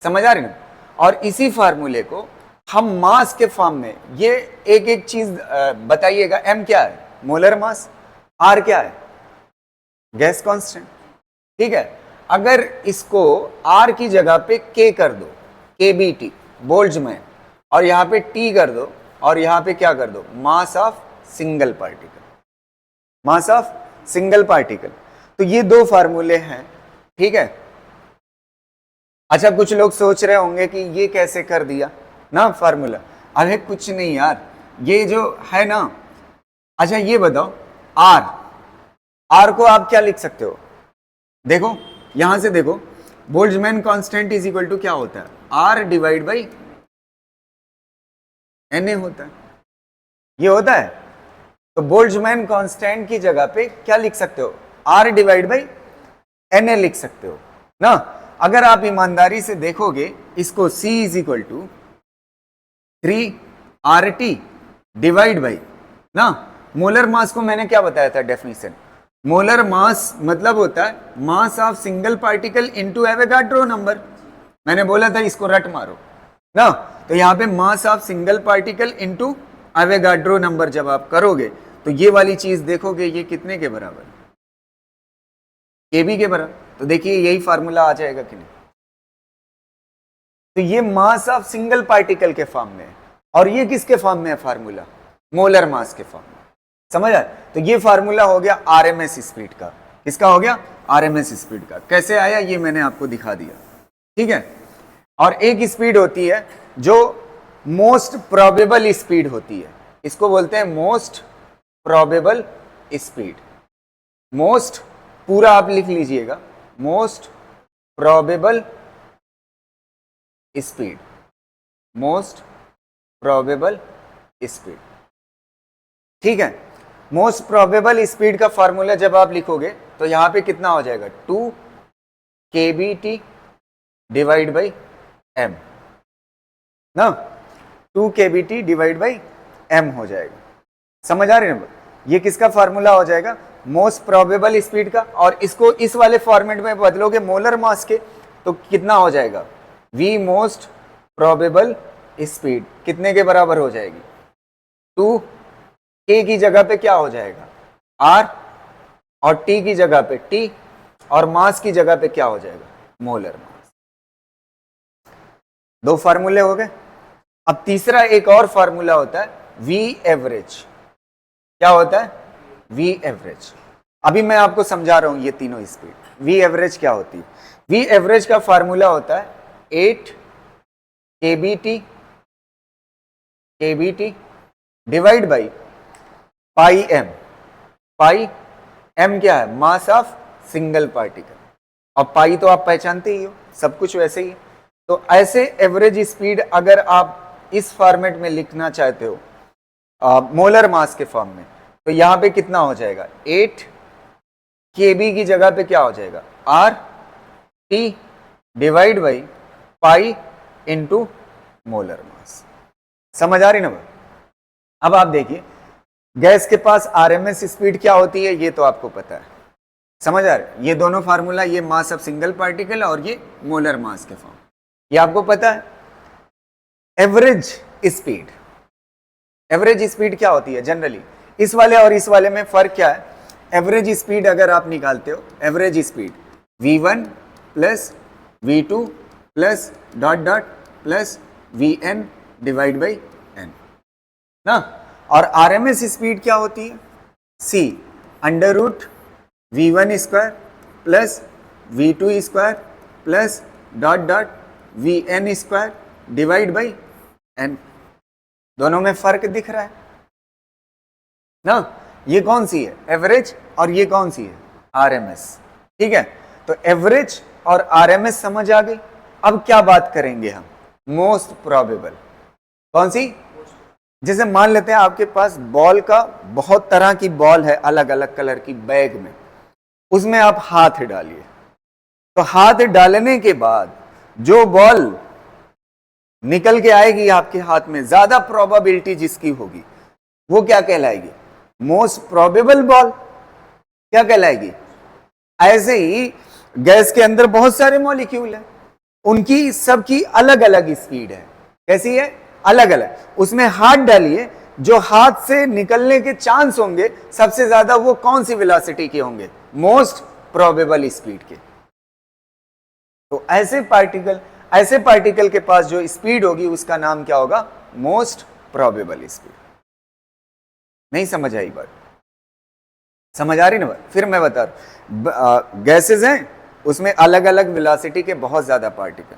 समझ आ रही ना। और इसी फार्मूले को हम मास के फॉर्म में, ये एक चीज बताइएगा, m क्या है मोलर मास, r क्या है गैस कांस्टेंट, ठीक है। अगर इसको r की जगह पे k कर दो, kBT बोल्ट्जमैन, और यहां पे t कर दो और यहां पे क्या कर दो मास of single particle, mass of single particle, तो ये 2 फार्मूले हैं, ठीक है। अच्छा कुछ लोग सोच रहे होंगे कि ये कैसे कर दिया ना फार्मूला, अरे कुछ नहीं यार, ये जो है ना, अच्छा ये बताओ r को आप क्या लिख सकते हो, देखो यहां से देखो, Boltzmann constant is equal to क्या होता है r डिवाइड बाई Na होता है, ये होता है। तो बोल्ट्जमैन कांस्टेंट की जगह पे क्या लिख सकते हो r डिवाइड बाई Na लिख सकते हो ना। अगर आप ईमानदारी से देखोगे इसको c is equal to 3 RT divide by ना, मोलर मास को मैंने क्या बताया था डेफिनेशन, मोलर मास मतलब होता है mass of single particle into Avogadro number, मैंने बोला था इसको रट मारो ना। तो यहां पे मास of single particle into Avogadro number जब आप करोगे तो ये वाली चीज देखोगे ये कितने के बराबर, kb के बराबर, तो देखिए यही फार्मूला आ जाएगा कि नहीं। तो ये मास ऑफ सिंगल पार्टिकल के फॉर्म में है और ये किसके फॉर्म में है फार्मूला, मोलर मास के फॉर्म में, समझ आया। तो ये फार्मूला हो गया आरएमएस स्पीड का, किसका हो गया आरएमएस स्पीड का। कैसे आया ये मैंने आपको दिखा दिया, ठीक है। और एक स्पीड होती है जो मोस्ट प्रोबेबल स्पीड होती है, इसको बोलते हैं मोस्ट प्रोबेबल स्पीड। मोस्ट पूरा आप लिख लीजिएगा, most probable speed, most probable speed, ठीक है। मोस्ट प्रोबेबल स्पीड का फॉर्मूला जब आप लिखोगे तो यहां पे कितना हो जाएगा 2 kBT डिवाइड बाई m ना, 2 kBT डिवाइड बाई m हो जाएगा, समझ आ रही है ना। ये किसका फार्मूला हो जाएगा मोस्ट प्रोबेबल स्पीड का, और इसको इस वाले फॉर्मेट में बदलोगे मोलर मास के तो कितना हो जाएगा v मोस्ट प्रोबेबल स्पीड कितने के बराबर हो जाएगी? 2 के की जगह पे क्या हो जाएगा? आर, और टी की जगह पे टी, और मास की जगह पे क्या हो जाएगा? Molar mass. 2 फार्मूले हो गए। अब तीसरा एक और फार्मूला होता है वी एवरेज। क्या होता है? V average. अभी मैं आपको समझा रहा हूं ये तीनों स्पीड। वी एवरेज क्या होती है? वी एवरेज का फार्मूला होता है 8 KBT divide by pi M. Pi M क्या है? मास ऑफ सिंगल पार्टिकल, और पाई तो आप पहचानते ही हो, सब कुछ वैसे ही है। तो ऐसे एवरेज स्पीड अगर आप इस फॉर्मेट में लिखना चाहते हो मोलर मास के फॉर्म में, तो यहां पे कितना हो जाएगा? 8 केबी की जगह पे क्या हो जाएगा? Are T divide by pi into molar mass. समझ आ रही ना भाई? अब आप देखिए गैस के पास आरएमएस स्पीड क्या होती है, ये तो आपको पता है। समझ आ रहा है? ये दोनों फार्मूला, ये मास ऑफ सिंगल पार्टिकल और ये मोलर मास के फॉर्म, ये आपको पता है। एवरेज स्पीड, एवरेज स्पीड क्या होती है जनरली? इस वाले और इस वाले में फर्क क्या है? एवरेज स्पीड अगर आप निकालते हो, average speed v1 plus v2 plus dot dot plus vn divide by n ना। और आरएमएस स्पीड क्या होती है? c under root v1 square plus v2 square plus dot dot vn square divide by n। दोनों में फर्क दिख रहा है ना? ये कौन सी है? एवरेज, और ये कौन सी है? आरएमएस। ठीक है, तो एवरेज और आरएमएस समझ आ गई। अब क्या बात करेंगे हम? Most probable. कौन सी? जैसे मान लेते हैं आपके पास बॉल का बहुत तरह की बॉल है, अलग अलग कलर की बैग में, उसमें आप हाथ डालिए, तो हाथ डालने के बाद जो बॉल निकल के आएगी आपके हाथ में, ज्यादा प्रोबेबिलिटी जिसकी होगी वो क्या कहलाएगी? Most probable ball. क्या कहलाएगी? ऐसे ही गैस के अंदर बहुत सारे मॉलिक्यूल हैं, उनकी सबकी अलग अलग स्पीड है। कैसी है? अलग अलग। उसमें हाथ डालिए, जो हाथ से निकलने के चांस होंगे सबसे ज्यादा, वो कौन सी वेलोसिटी के होंगे? मोस्ट प्रोबेबल स्पीड के। तो ऐसे पार्टिकल के पास जो स्पीड होगी उसका नाम क्या होगा? Most probable speed. नहीं समझ आई बात? समझ आ रही ना बात? फिर मैं बता रहा हूं, गैसेज हैं, उसमें अलग अलग वेलोसिटी के बहुत ज्यादा पार्टिकल।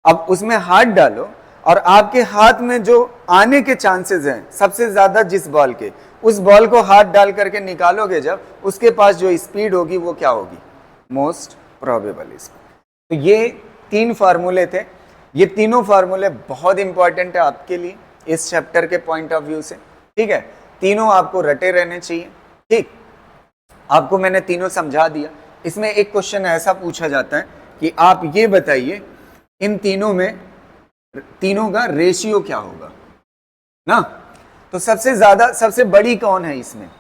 अब उसमें हाथ डालो और आपके हाथ में जो आने के चांसेस हैं सबसे ज्यादा जिस बॉल के, उस बॉल को हाथ डाल करके निकालोगे जब, उसके पास जो स्पीड होगी वो क्या होगी? Most probable speed. तो ये 3 फार्मूले थे। ये तीनों फार्मूले बहुत इंपॉर्टेंट है आपके लिए इस चैप्टर के पॉइंट ऑफ व्यू से। ठीक है, तीनों आपको रटे रहने चाहिए। ठीक, आपको मैंने तीनों समझा दिया। इसमें एक क्वेश्चन ऐसा पूछा जाता है कि आप ये बताइए इन तीनों में, तीनों का रेशियो क्या होगा ना। तो सबसे ज्यादा, सबसे बड़ी कौन है इसमें?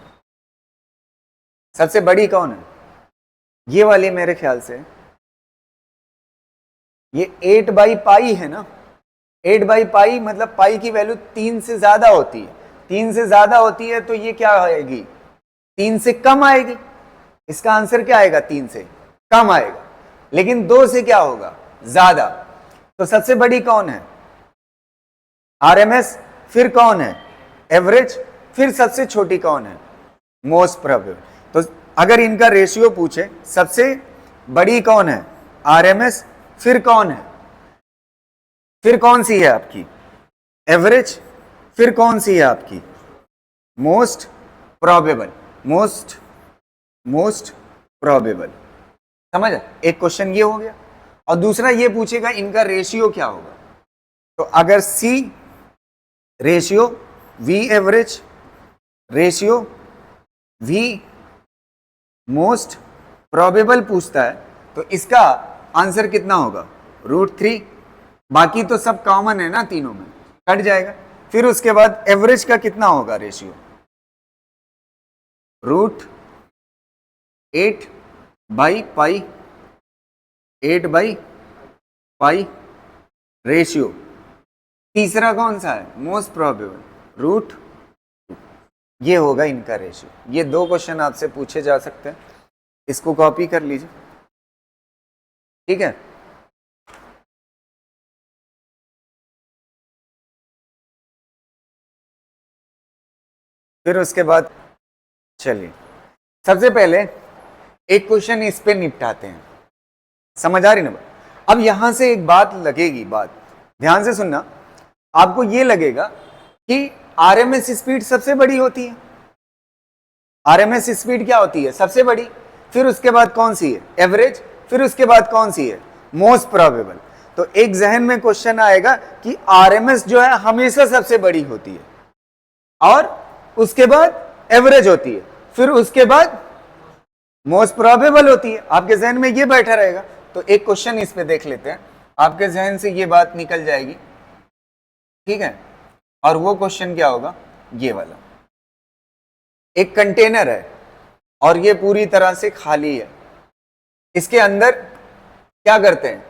सबसे बड़ी कौन है? ये वाली मेरे ख्याल से ये 8 बाई पाई है ना। 8 बाई पाई मतलब पाई की वैल्यू 3 से ज्यादा होती है। 3 से ज्यादा होती है तो ये क्या आएगी? 3 से कम आएगी। इसका आंसर क्या आएगा? 3 से कम आएगा। लेकिन 2 से क्या होगा? ज्यादा। तो सबसे बड़ी कौन है? आरएमएस। फिर कौन है? एवरेज। फिर सबसे छोटी कौन है? Most probable. तो अगर इनका रेशियो पूछे, सबसे बड़ी कौन है? आरएमएस। फिर कौन है? फिर कौन सी है आपकी? एवरेज। फिर कौन सी है आपकी? Most probable. Most probable. समझ? एक क्वेश्चन ये हो गया, और दूसरा ये पूछेगा इनका रेशियो क्या होगा। तो अगर C ratio V average ratio V most probable पूछता है, तो इसका आंसर कितना होगा? √3। बाकी तो सब कॉमन है ना, तीनों में कट जाएगा। फिर उसके बाद एवरेज का कितना होगा ratio? √8 by pi, 8 by pi ratio तीसरा कौन सा है? Most probable root. ये होगा इनका रेशियो। ये दो क्वेश्चन आपसे पूछे जा सकते हैं, इसको कॉपी कर लीजिए, ठीक है। फिर उसके बाद चलिए सबसे पहले एक क्वेश्चन इस पे निपटाते हैं। समझ आ रही ना? अब यहां से एक बात लगेगी, बात ध्यान से सुनना। आपको ये लगेगा कि आरएमएस स्पीड सबसे बड़ी होती है। आरएमएस स्पीड क्या होती है? सबसे बड़ी। फिर उसके बाद कौन सी है? एवरेज। फिर उसके बाद कौन सी है? Most probable. तो एक जहन में क्वेश्चन आएगा कि आरएमएस जो है हमेशा सबसे बड़ी होती है, और उसके बाद एवरेज होती है, फिर उसके बाद मोस्ट प्रोबेबल होती है। आपके जहन में ये बैठा रहेगा। तो एक क्वेश्चन इस पे देख लेते हैं, आपके जहन से ये बात निकल जाएगी, ठीक है। और वो क्वेश्चन क्या होगा? ये वाला। एक कंटेनर है और ये पूरी तरह से खाली है। इसके अंदर क्या करते हैं?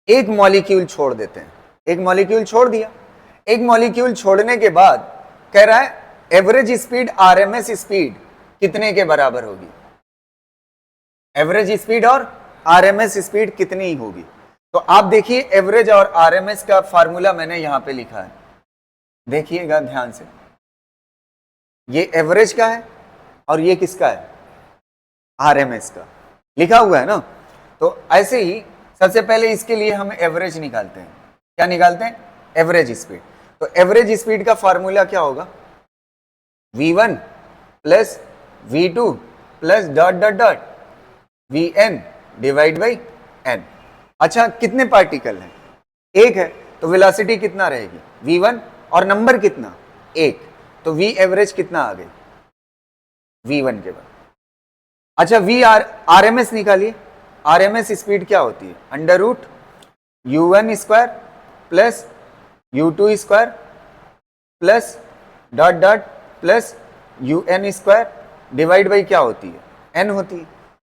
एक मॉलिक्यूल छोड़ देते हैं। एक मॉलिक्यूल छोड़ दिया। एक मॉलिक्यूल छोड़ने के बाद कह रहा है एवरेज स्पीड आरएमएस स्पीड कितने के बराबर होगी? एवरेज स्पीड और आरएमएस स्पीड कितनी होगी? तो आप देखिए एवरेज और आरएमएस का फार्मूला मैंने यहां पे लिखा है, देखिएगा ध्यान से। ये एवरेज का है और ये किसका है? आरएमएस का लिखा हुआ है ना। तो ऐसे ही सबसे पहले इसके लिए हम एवरेज निकालते हैं। क्या निकालते हैं? Average speed. तो एवरेज स्पीड का फार्मूला क्या होगा? v1 plus v2 plus dot dot dot vn divide by n। अच्छा, कितने पार्टिकल हैं? एक है, तो वेलोसिटी कितना रहेगी? v1 और नंबर कितना? एक। तो v एवरेज कितना आ गई? v1 के बाद। अच्छा, v आरएमएस निकालिए। आरएमएस स्पीड क्या होती है? Under root u1 square plus u2 square plus dot dot plus un square divide by क्या होती है? n होती है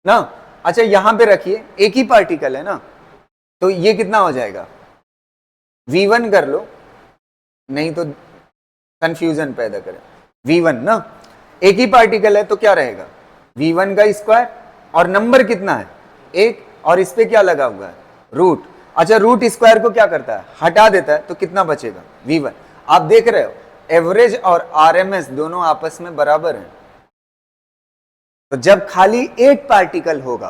ना। अच्छा, यहां पे रखिए, एक ही पार्टिकल है ना, तो ये कितना हो जाएगा? v1 कर लो, नहीं तो कंफ्यूजन पैदा करे। v1 ना, एक ही पार्टिकल है तो क्या रहेगा? v1 का स्क्वायर और नंबर कितना है? एक, और इस पे क्या लगा हुआ है? रूट। अच्छा, रूट स्क्वायर को क्या करता है? हटा देता है, तो कितना बचेगा? v1। आप देख रहे हो एवरेज और आरएमएस दोनों आपस में बराबर हैं। तो जब खाली एक पार्टिकल होगा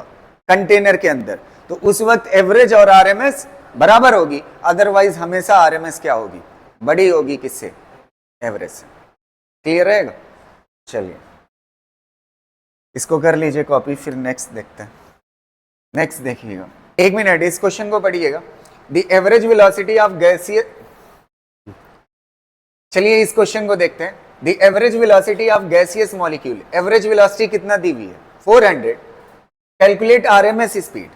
कंटेनर के अंदर, तो उस वक्त एवरेज और आरएमएस बराबर होगी। अदरवाइज हमेशा आरएमएस क्या होगी? बड़ी होगी। किससे? एवरेज से। क्लियर रहेगा? चलिए इसको कर लीजिए कॉपी, फिर नेक्स्ट देखते हैं। नेक्स्ट देखिएगा, एक मिनट इस क्वेश्चन को पढ़िएगा। The average velocity of gaseous, चलिए इस क्वेश्चन को देखते हैं। The average velocity of gaseous molecule, average velocity कितना दी हुई है? 400। Calculate RMS speed.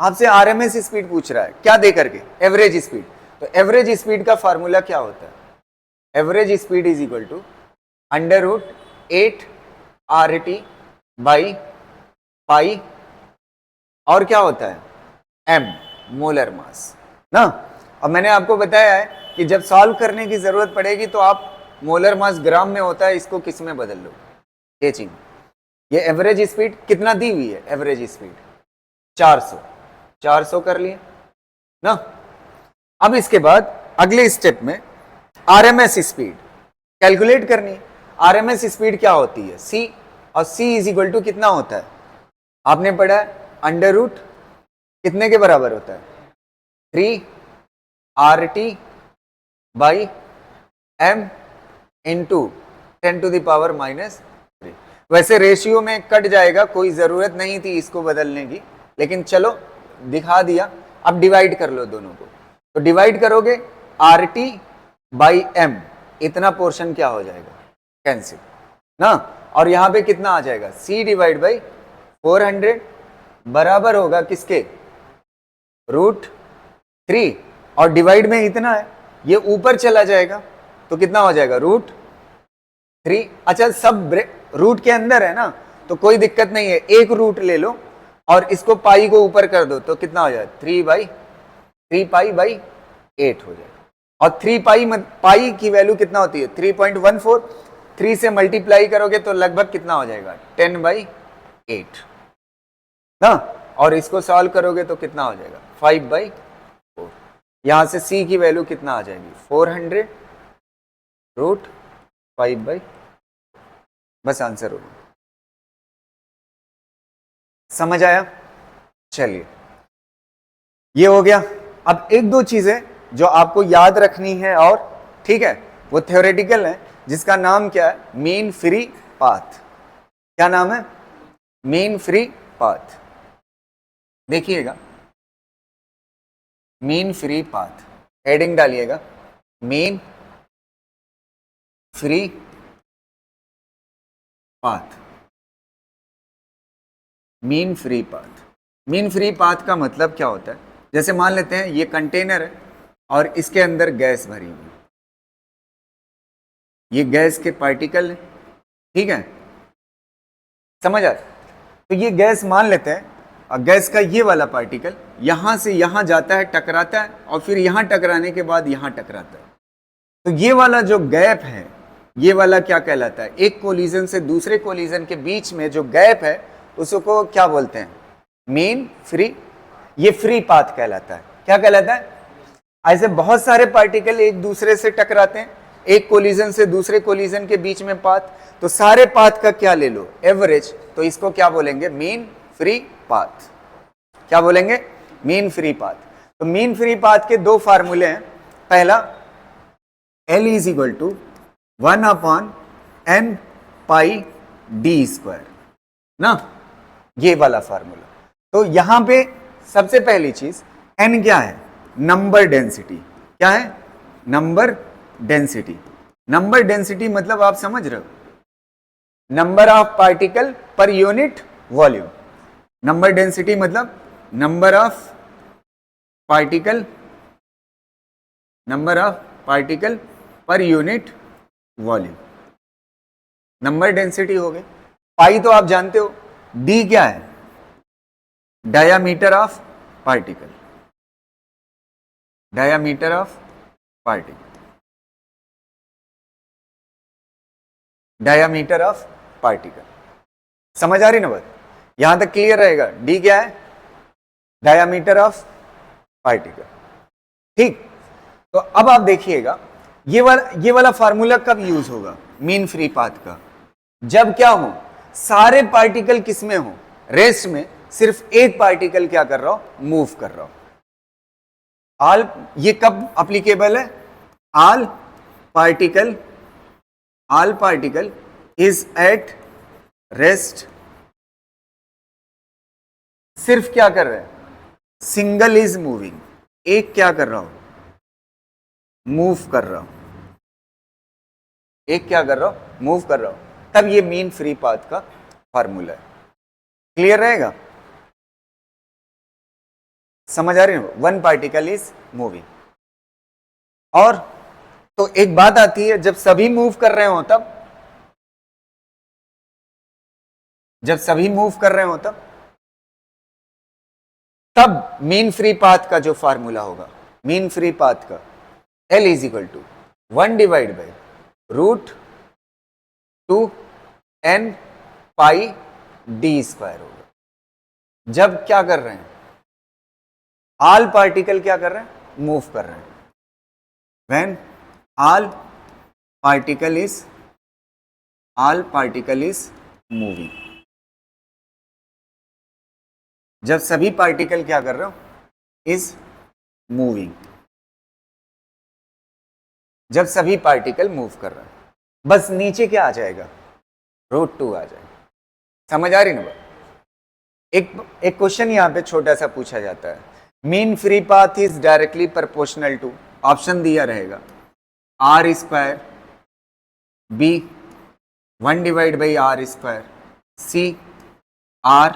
आपसे आरएमएस स्पीड पूछ रहा है, क्या दे करके? Average speed. तो एवरेज स्पीड का फार्मूला क्या होता है? Average speed is equal to under root 8 RT by pi, और क्या होता है? m मोलर मास ना। अब मैंने आपको बताया है कि जब सॉल्व करने की जरूरत पड़ेगी तो आप मोलर मास ग्राम में होता है, इसको किस में बदल लो? ये चीज। ये एवरेज स्पीड कितना दी हुई है? एवरेज स्पीड 400 कर लिए ना। अब इसके बाद अगले स्टेप में आरएमएस स्पीड कैलकुलेट करनी है। आरएमएस स्पीड क्या होती है? c, और c इज इक्वल टू कितना होता है? आपने पढ़ा है अंडर रूट कितने के बराबर होता है? 3 RT by m into 10 to the power -3। वैसे रेशियो में कट जाएगा, कोई जरूरत नहीं थी इसको बदलने की, लेकिन चलो दिखा दिया। अब डिवाइड कर लो दोनों को। तो डिवाइड करोगे RT बाई m, इतना पोर्शन क्या हो जाएगा? कैंसिल ना। और यहां पे कितना आ जाएगा? c डिवाइड बाई 400 बराबर होगा किसके? √3। और डिवाइड में इतना है, ये ऊपर चला जाएगा तो कितना हो जाएगा? √3। अच्छा, सब रूट के अंदर है ना, तो कोई दिक्कत नहीं है, एक रूट ले लो और इसको पाई को ऊपर कर दो, तो कितना हो जाएगा? 3 पाई बाई 8 हो जाएगा। और 3 पाई पाई की वैल्यू कितना होती है 3.14, 3 से मल्टीप्लाई करोगे तो लगभग कितना हो जाएगा 10/8 ना, और इसको सॉल्व करोगे तो कितना हो जाएगा 5/4। यहां से c की वैल्यू कितना आ जाएगी 400 रूट 5/, बस आंसर होगा। समझ आया? चलिए ये हो गया। अब एक दो चीजें जो आपको याद रखनी है और ठीक है, वो थ्योरेटिकल है, जिसका नाम क्या है मीन फ्री पाथ। क्या नाम है? Mean free path. देखिएगा मीन फ्री पाथ, हेडिंग डालिएगा mean free path. Mean free path, mean free path का मतलब क्या होता है? जैसे मान लेते हैं ये कंटेनर है और इसके अंदर गैस भरी हुई, ये गैस के पार्टिकल है, ठीक है, समझ आ? तो ये गैस मान लेते हैं, और गैस का ये वाला पार्टिकल यहां से यहां जाता है, टकराता है, और फिर यहां टकराने के बाद यहां टकराता है। तो ये वाला जो गैप है, ये वाला क्या कहलाता है? एक कोलिजन से दूसरे कोलिजन के बीच में जो गैप है उसको क्या बोलते हैं? Mean free. ये फ्री पाथ कहलाता है। क्या कहलाता है? ऐसे बहुत सारे पार्टिकल एक दूसरे से टकराते हैं, एक कोलिजन से दूसरे कोलिजन के बीच में पाथ, तो सारे पाथ का क्या ले लो एवरेज, तो इसको क्या बोलेंगे? Mean free path. क्या बोलेंगे? Mean free path. तो मीन फ्री पाथ के दो फार्मूले हैं। पहला L is equal to 1/n pi D square ना, ये वाला फार्मूला। तो यहां पे सबसे पहली चीज n क्या है? Number density. क्या है? Number density. नंबर डेंसिटी मतलब आप समझ रहे हो, number of particle per unit volume. Number density मतलब number of particle, number of particle per unit volume, number density हो गई। पाई तो आप जानते हो, डी क्या है? Diameter of particle, diameter of particle, diameter of particle. समझ आ रही ना बात? यहां तक क्लियर रहेगा? डी क्या है? Diameter of particle. ठीक, तो अब आप देखिएगा ये वाला फार्मूला कब यूज होगा मीन फ्री पाथ का? जब क्या हो, सारे पार्टिकल किस में हो? रेस्ट में, सिर्फ एक पार्टिकल क्या कर रहा हो? मूव कर रहा हो। ऑल, ये कब अप्लीकेबल है? All particle is at rest. सिर्फ क्या कर रहे हैं? सिंगल इज मूविंग, एक क्या कर रहा हूं? मूव कर रहा हूं। एक क्या कर रहा हूं? मूव कर रहा हूं। तब ये मीन फ्री पाथ का फार्मूला है। क्लियर रहेगा? समझ आ रही है? One particle is moving. और तो एक बात आती है, जब सभी मूव कर रहे हो तब, जब सभी मूव कर रहे हो तब मीन फ्री पाथ का जो फार्मूला होगा, मीन फ्री पाथ का, L is equal to 1 divide by root 2n pi D square होगा। जब क्या कर रहे हैं? ऑल पार्टिकल क्या कर रहे हैं? मूव कर रहे हैं। When all particle is moving. जब सभी पार्टिकल क्या कर रहे हो? Is moving. जब सभी पार्टिकल मूव कर रहे हैं, बस नीचे क्या आ जाएगा? √2 आ जाएगा। समझ आ रही ना बात? एक क्वेश्चन यहां पे छोटा सा पूछा जाता है, mean free path is directly proportional to, option दिया रहेगा r square, b 1 divide by r square, c r,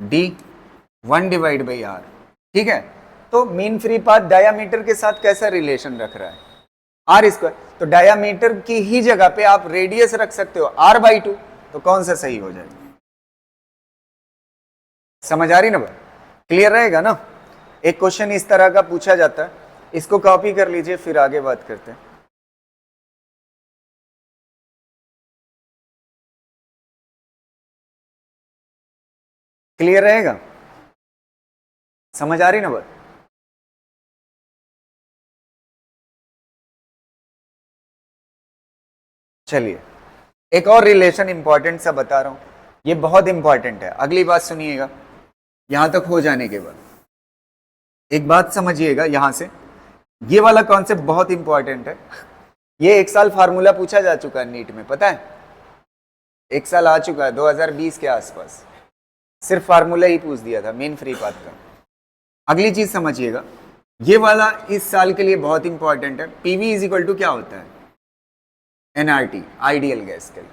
d 1 divide by r। ठीक है, तो मीन फ्री पाथ डायामीटर के साथ कैसा रिलेशन रख रहा है? Are square. तो डायामीटर की ही जगह पे आप रेडियस रख सकते हो r/2, तो कौन सा सही हो जाएगा? समझ आ रही ना बात? क्लियर रहेगा ना? एक क्वेश्चन इस तरह का पूछा जाता है, इसको कॉपी कर लीजिए, फिर आगे बात करते हैं। क्लियर रहेगा? समझ आ रही ना बात? चलिए, एक और रिलेशन इंपॉर्टेंट सा बता रहा हूं, ये बहुत इंपॉर्टेंट है, अगली बात सुनिएगा। यहां तक हो जाने के बाद एक बात समझिएगा, यहां से ये वाला कॉन्सेप्ट बहुत इंपॉर्टेंट है। ये एक साल फार्मूला पूछा जा चुका है नीट में, पता है? एक साल आ चुका है 2020 के आसपास, सिर्फ फार्मूला ही पूछ दिया था मेन फ्री पाथ का। अगली चीज समझिएगा, ये वाला इस साल के लिए बहुत इंपॉर्टेंट है। पीवी इज इक्वल टू क्या होता है? एनआरटी, आइडियल गैस के लिए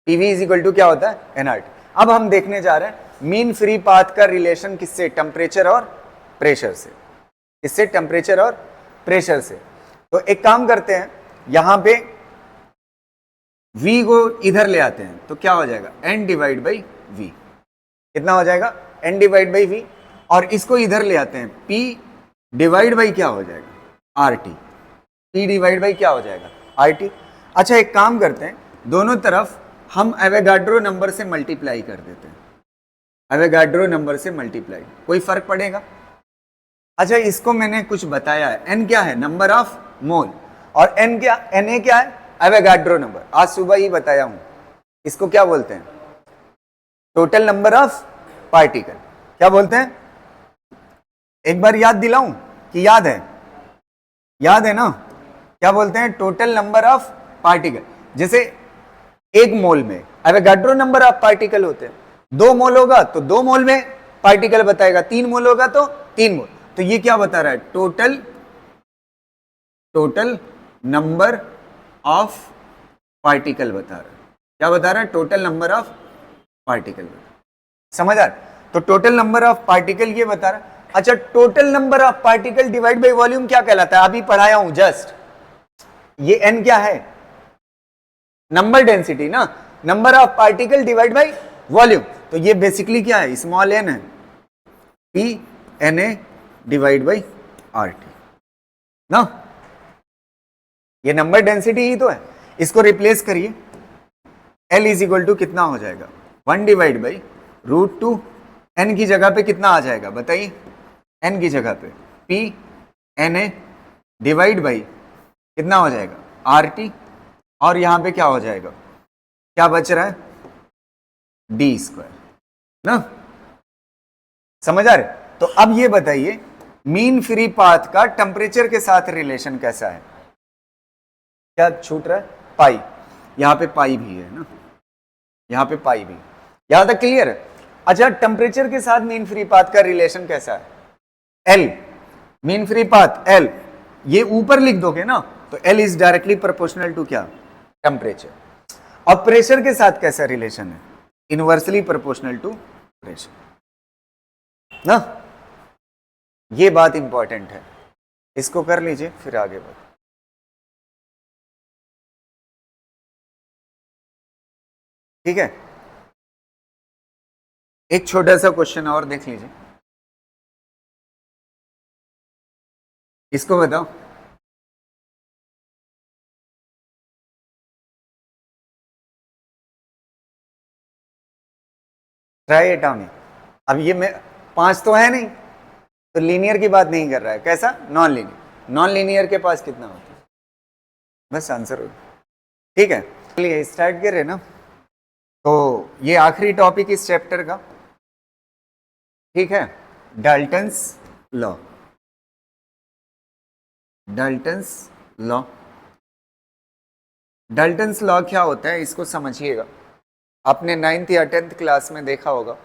पीवी इज इक्वल टू क्या होता है? एनआरटी। अब हम देखने जा रहे हैं मीन फ्री पाथ का रिलेशन किससे? टेम्परेचर और प्रेशर से। किससे? टेम्परेचर और प्रेशर से। तो एक काम करते हैं, यहां पे V को इधर ले आते हैं, तो क्या हो जाएगा? N divide by V। कितना हो जाएगा? N divide by V। और इसको इधर ले आते हैं, P डिवाइड बाई क्या हो जाएगा? RT। P डिवाइड बाई क्या हो जाएगा? RT। अच्छा, एक काम करते हैं, दोनों तरफ हम एवोगाड्रो नंबर से मल्टीप्लाई कर देते हैं। एवोगाड्रो नंबर से मल्टीप्लाई, कोई फर्क पड़ेगा? अच्छा, इसको मैंने कुछ बताया है, N क्या है? Number of mole. और N क्या? Na क्या है? Avogadro number. आज सुबह ही बताया हूं, इसको क्या बोलते हैं? Total number of particle. क्या बोलते हैं? एक बार याद दिलाऊं कि याद है? याद है ना? क्या बोलते हैं? Total number of particle. जैसे एक मोल में एवोगाड्रो नंबर ऑफ पार्टिकल होते हैं, 2 मोल होगा तो 2 मोल में पार्टिकल बताएगा, 3 मोल होगा तो 3 मोल। तो ये क्या बता रहा है? टोटल नंबर ऑफ पार्टिकल बता रहा है। क्या बता रहा है? Total number of particle. समझ आ रहा है? तो टोटल नंबर ऑफ पार्टिकल ये बता रहा है। अच्छा, total number of particle divide by volume क्या कहलाता है? अभी पढ़ाया हूं जस्ट। ये n क्या है? नंबर डेंसिटी ना, number of particle divide by volume. तो ये बेसिकली क्या है? स्मॉल n है, P Na divide by RT ना। ये नंबर डेंसिटी ही तो है। इसको रिप्लेस करिए, L इज इक्वल टू कितना हो जाएगा? 1 डिवाइड बाई √2। n की जगह पे कितना आ जाएगा बताइए? n की जगह पे P Na डिवाइड बाई कितना हो जाएगा? RT। और यहां पे क्या हो जाएगा? क्या बच रहा है? d² ना। समझ आ रहे? तो अब ये बताइए, मीन फ्री पाथ का टेम्परेचर के साथ रिलेशन कैसा है? क्या छूट रहा है? पाई। यहां पे पाई भी है ना, यहां पे पाई भी। यहां तक क्लियर है? अच्छा, टेम्परेचर के साथ मीन फ्री पाथ का रिलेशन कैसा है? L, mean free path L, ये ऊपर लिख दोगे ना, तो L is directly proportional to क्या? टेम्परेचर। और प्रेशर के साथ कैसा रिलेशन है? इनवर्सली प्रोपोर्शनल टू प्रेशर ना। ये बात इंपॉर्टेंट है, इसको कर लीजिए, फिर आगे बढ़। ठीक है, एक छोटा सा क्वेश्चन और देख लीजिए, इसको बताओ। ट्राइएटॉमी। अब ये मैं 5 तो है नहीं, तो लीनियर की बात नहीं कर रहा है। कैसा? Non linear. नॉन लीनियर के पास कितना होता है? बस आंसर हो। ठीक है, चलिए स्टार्ट कर रहे ना। तो ये आखिरी टॉपिक इस चैप्टर का, ठीक है? Dalton's law. Dalton's law. Dalton's law क्या होता है इसको समझिएगा। आपने 9th या 10th क्लास में देखा होगा,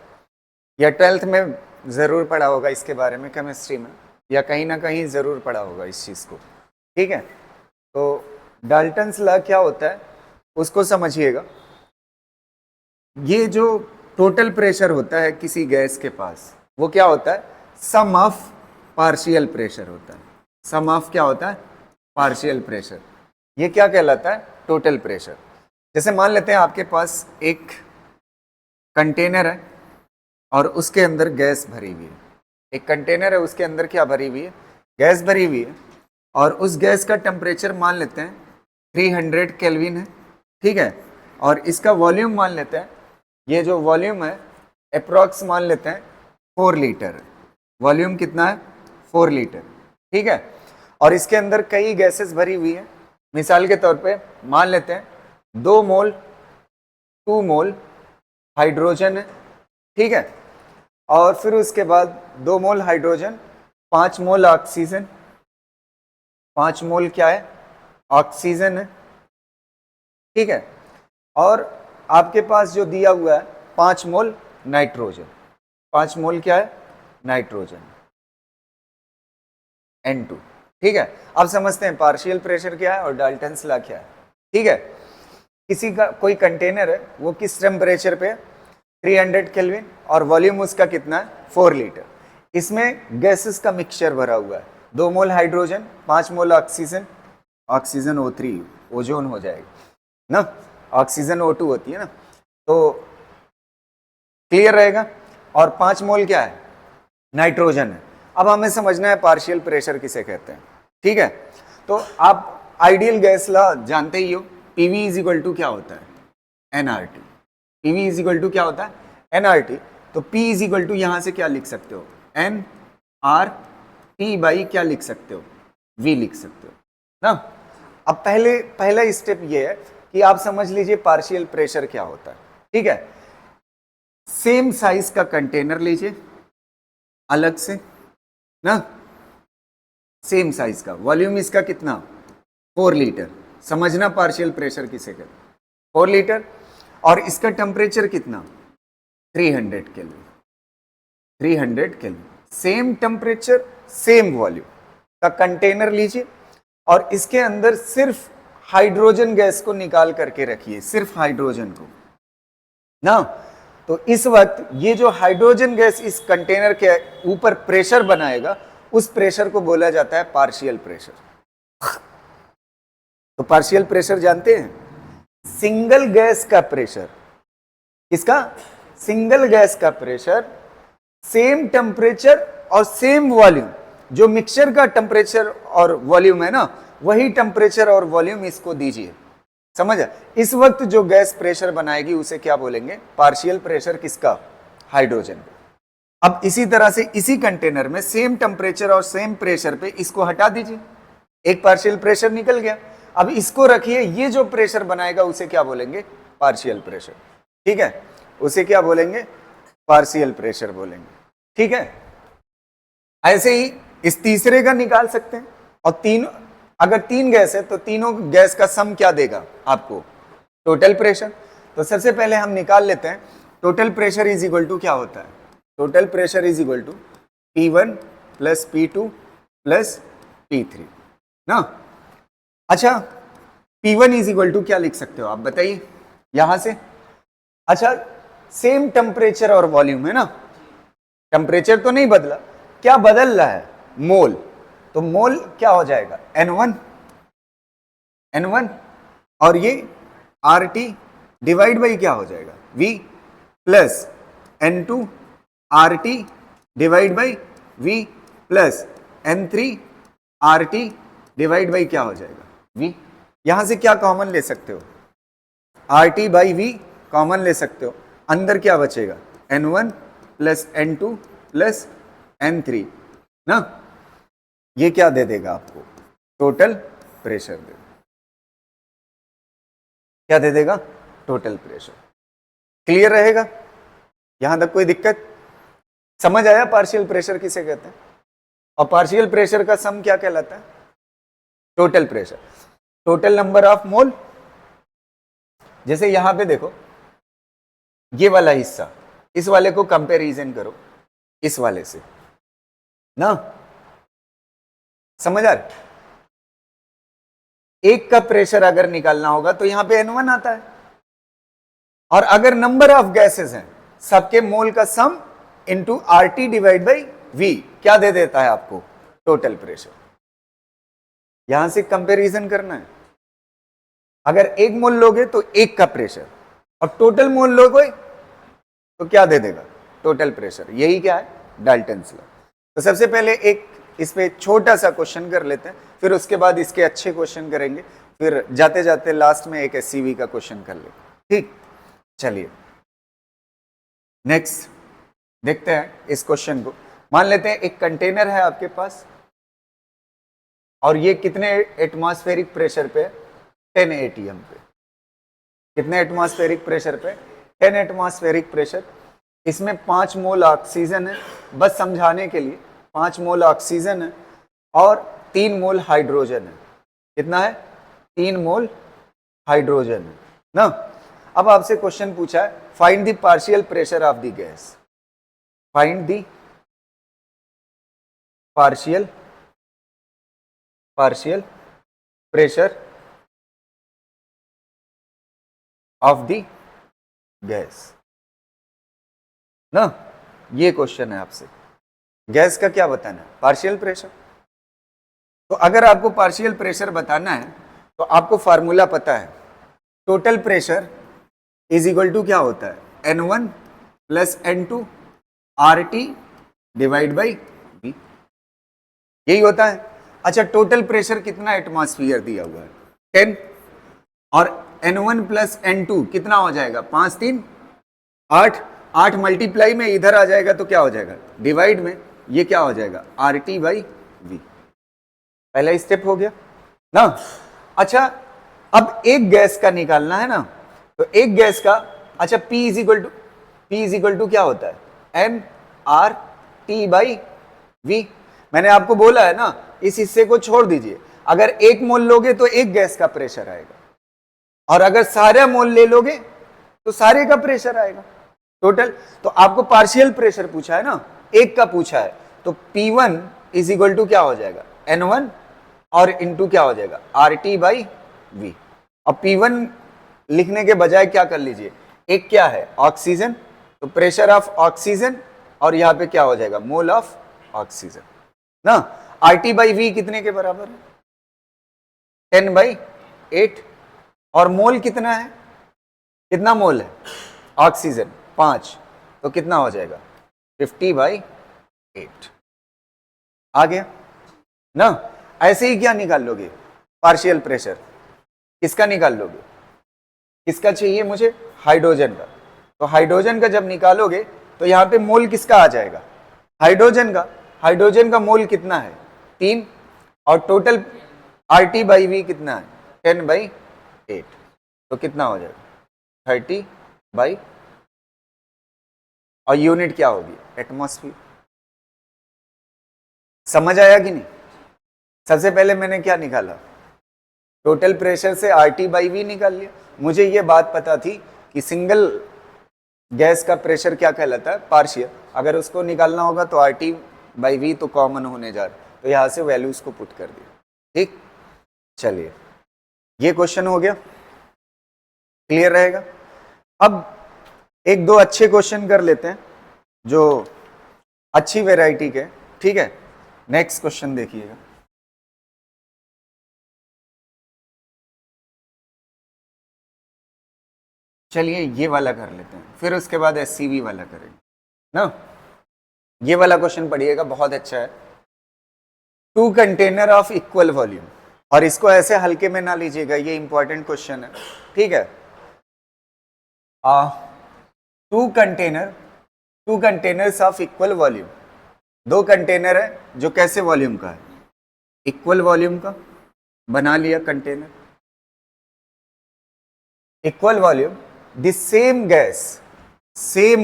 या 12th में ज़रूर पढ़ा होगा इसके बारे में, केमिस्ट्री में, या कहीं ना कहीं ज़रूर पढ़ा होगा इस चीज़ को। ठीक है, तो डाल्टन्स लॉ क्या होता है उसको समझिएगा। ये जो टोटल प्रेशर होता है किसी गैस के पास, वो क्या होता है? सम ऑफ पार्शियल प्रेशर होता है। सम ऑफ क्या होता है? Partial pressure. ये क्या कहलाता है? Total pressure. जैसे मान लेते हैं आपके पास एक कंटेनर है और उसके अंदर गैस भरी हुई है। एक कंटेनर है, उसके अंदर क्या भरी हुई है? गैस भरी हुई है और उस गैस का टेम्परेचर मान लेते हैं 300 केल्विन है, ठीक है, और इसका वॉल्यूम मान लेते हैं, ये जो वॉल्यूम है अप्रॉक्स मान लेते हैं 4 लीटर है। वॉल्यूम कितना है? 4 लीटर, ठीक है, और इसके अंदर कई गैसेस भरी हुई है। मिसाल के तौर पे मान लेते हैं 2 मोल 2 मोल हाइड्रोजन है, ठीक है, और फिर उसके बाद 2 मोल हाइड्रोजन, 5 मोल ऑक्सीजन, 5 मोल क्या है? ऑक्सीजन है, ठीक है, और आपके पास जो दिया हुआ है 5 मोल नाइट्रोजन, 5 मोल क्या है? नाइट्रोजन N2, ठीक है। अब समझते हैं पार्शियल प्रेशर क्या है और डाल्टन्स लॉ क्या है, ठीक है। किसी का कोई कंटेनर है, वो किस टेम्परेचर पे? 300 केल्विन, और वॉल्यूम उसका कितना है? 4 लीटर। इसमें गैसेस का मिक्सचर भरा हुआ है, 2 मोल हाइड्रोजन, 5 मोल ऑक्सीजन, ऑक्सीजन O3 ओजोन हो जाएगा ना, ऑक्सीजन O2 होती है ना, तो क्लियर रहेगा। और 5 मोल क्या है? नाइट्रोजन है। अब हमें समझना है पार्शियल प्रेशर किसे कहते हैं, ठीक है। तो आप आइडियल गैस लॉ जानते ही हो, पीवी इज इक्वल टू क्या होता है? NRT. PV is equal to क्या होता है? एनआरटी। तो पी इज इक्वल टू यहां से क्या लिख सकते हो? एन आर टी बाई क्या लिख सकते हो? वी लिख सकते हो ना। अब पहला स्टेप ये है कि आप समझ लीजिए पार्शियल प्रेशर क्या होता है, ठीक है। सेम साइज का कंटेनर लीजिए अलग से ना, सेम साइज का, वॉल्यूम इसका कितना? 4 लीटर। समझना पार्शियल प्रेशर किसे कहते हैं? 4 लीटर, और इसका टेम्परेचर कितना? 300 kelvin, 300 kelvin. Same temperature same volume का कंटेनर लीजिए और इसके अंदर सिर्फ हाइड्रोजन गैस को निकाल करके रखिए, सिर्फ हाइड्रोजन को ना। तो इस वक्त ये जो हाइड्रोजन गैस इस कंटेनर के ऊपर प्रेशर बनाएगा, उस प्रेशर को बोला जाता है पार्शियल प्रेशर। तो पार्शियल प्रेशर जानते हैं? सिंगल गैस का प्रेशर, किसका? सिंगल गैस का प्रेशर, सेम टेम्परेचर और सेम वॉल्यूम, जो मिक्सचर का टेम्परेचर और वॉल्यूम है ना, वही टेम्परेचर और वॉल्यूम इसको दीजिए, समझ? इस वक्त जो गैस प्रेशर बनाएगी उसे क्या बोलेंगे? पार्शियल प्रेशर किसका? हाइड्रोजन। अब इसी तरह से इसी कंटेनर में सेम टेम्परेचर और सेम प्रेशर पे इसको हटा दीजिए, एक पार्शियल प्रेशर निकल गया। अब इसको रखिए, ये जो प्रेशर बनाएगा उसे क्या बोलेंगे? पार्शियल प्रेशर, ठीक है, उसे क्या बोलेंगे? पार्शियल प्रेशर बोलेंगे, ठीक है। ऐसे ही इस तीसरे का निकाल सकते हैं, और अगर 3 गैस है तो तीनों गैस का सम क्या देगा आपको? Total pressure. तो सबसे पहले हम निकाल लेते हैं total pressure is equal to क्या होता है? Total pressure is equal to P1 plus P2 plus P3 ना। अच्छा, P1 इज इक्वल टू क्या लिख सकते हो आप बताइए यहां से? अच्छा, सेम टेम्परेचर और वॉल्यूम है ना, टेम्परेचर तो नहीं बदला, क्या बदल रहा है? मोल। तो मोल क्या हो जाएगा? N1, और ये RT डिवाइड बाई क्या हो जाएगा? V plus N2 RT divide by V plus N3 RT divide by क्या हो जाएगा? V। यहां से क्या कॉमन ले सकते हो? RT बाई V कॉमन ले सकते हो, अंदर क्या बचेगा? N1 plus N2 plus N3 ना। ये क्या दे देगा आपको? टोटल प्रेशर दे देगा। क्या दे देगा? Total pressure. क्लियर रहेगा? यहां तक कोई दिक्कत? समझ आया पार्शियल प्रेशर किसे कहते हैं? और पार्शियल प्रेशर का सम क्या कहलाता है? Total pressure, total number of mole. जैसे यहां पे देखो, ये वाला हिस्सा, इस वाले को कंपैरिजन करो इस वाले से ना, समझ आ रहा? एक का प्रेशर अगर निकालना होगा तो यहां पे N1 आता है, और अगर नंबर ऑफ गैसेस हैं, सबके मोल का sum into RT divide by V क्या दे देता है आपको? Total pressure. यहां से कंपैरिजन करना है। अगर 1 मोल लोगे तो 1 का प्रेशर, और टोटल मोल लोगे तो क्या दे देगा? Total pressure. यही क्या है? Dalton's law. तो सबसे पहले एक इस पे एक छोटा सा क्वेश्चन कर लेते हैं, फिर उसके बाद इसके अच्छे क्वेश्चन करेंगे, फिर जाते जाते लास्ट में एक एससीवी का क्वेश्चन कर लेते हैं। ठीक, चलिए नेक्स्ट देखते हैं इस क्वेश्चन को। मान लेते हैं एक कंटेनर है आपके पास और ये कितने एटमॉस्फेरिक प्रेशर पे, 10 atm पे। कितने एटमॉस्फेरिक प्रेशर पे, 10 एटमॉस्फेरिक प्रेशर। इसमें 5 मोल ऑक्सीजन है, बस समझाने के लिए 5 मोल ऑक्सीजन है और 3 मोल हाइड्रोजन है। कितना है? 3 मोल हाइड्रोजन है ना। अब आपसे क्वेश्चन पूछा है find the partial pressure of the gas. Find the partial pressure of the gas ना। ये क्वेश्चन है आपसे, गैस का क्या बताना है? Partial pressure. तो अगर आपको पार्शियल प्रेशर बताना है तो आपको फार्मूला पता है, total pressure is equal to क्या होता है? N1 plus N2 RT divide by V, यही होता है। अच्छा, टोटल प्रेशर कितना एटमॉस्फियर दिया हुआ है? 10, और N1 प्लस N2 कितना हो जाएगा? 5 3 8, 8 मल्टीप्लाई में इधर आ जाएगा तो क्या हो जाएगा? डिवाइड में, ये क्या हो जाएगा? RT by V। पहला स्टेप हो गया ना। अच्छा, अब एक गैस का निकालना है ना, तो एक गैस का, अच्छा P इज इक्वल टू क्या होता है? nRT by V। मैंने आपको बोला है ना, इस हिस्से को छोड़ दीजिए। अगर 1 मोल लोगे तो एक गैस का प्रेशर आएगा, और अगर सारे मोल ले लोगे तो सारे का प्रेशर आएगा टोटल। तो आपको पार्शियल प्रेशर पूछा है ना, एक का पूछा है, तो P1 इज इक्वल टू क्या हो जाएगा? N1 और इंटू क्या हो जाएगा? RT by V। अब P1 लिखने के बजाय क्या कर लीजिए, एक क्या है? ऑक्सीजन, तो प्रेशर ऑफ ऑक्सीजन, और यहां पे क्या हो जाएगा? मोल ऑफ ऑक्सीजन ना। RT बाई V कितने के बराबर है? 10/8। और मोल कितना है? कितना मोल है ऑक्सीजन? 5, तो कितना हो जाएगा? 50/8 आ गया ना। ऐसे ही क्या निकाल लोगे? पार्शियल प्रेशर किसका निकाल लोगे? किसका चाहिए मुझे? हाइड्रोजन का। तो हाइड्रोजन का जब निकालोगे तो यहां पे मोल किसका आ जाएगा? हाइड्रोजन का। हाइड्रोजन का मोल कितना है? 3, और टोटल RT बाई V कितना है? 10/8, तो कितना हो जाएगा? 30/, और यूनिट क्या होगी? एटमॉस्फेयर। समझ आया कि नहीं? सबसे पहले मैंने क्या निकाला? टोटल प्रेशर से RT बाई V निकाल लिया। मुझे ये बात पता थी कि सिंगल गैस का प्रेशर क्या कहलाता है? पार्शियल। अगर उसको निकालना होगा तो RT बाई V तो कॉमन होने जा रहा है, तो यहां से वैल्यूज को पुट कर दिया। ठीक, चलिए ये क्वेश्चन हो गया, क्लियर रहेगा। अब एक दो अच्छे क्वेश्चन कर लेते हैं जो अच्छी वैरायटी के। ठीक है, नेक्स्ट क्वेश्चन देखिएगा। चलिए ये वाला कर लेते हैं, फिर उसके बाद SCV वाला करेंगे ना। ये वाला क्वेश्चन पढ़िएगा, बहुत अच्छा है। 2 कंटेनर ऑफ इक्वल वॉल्यूम, और इसको ऐसे हल्के में ना लीजिएगा, ये इंपॉर्टेंट क्वेश्चन है। ठीक है, 2 containers of equal volume, 2 container है जो कैसे वॉल्यूम का है? इक्वल वॉल्यूम का। बना लिया container, equal volume, the same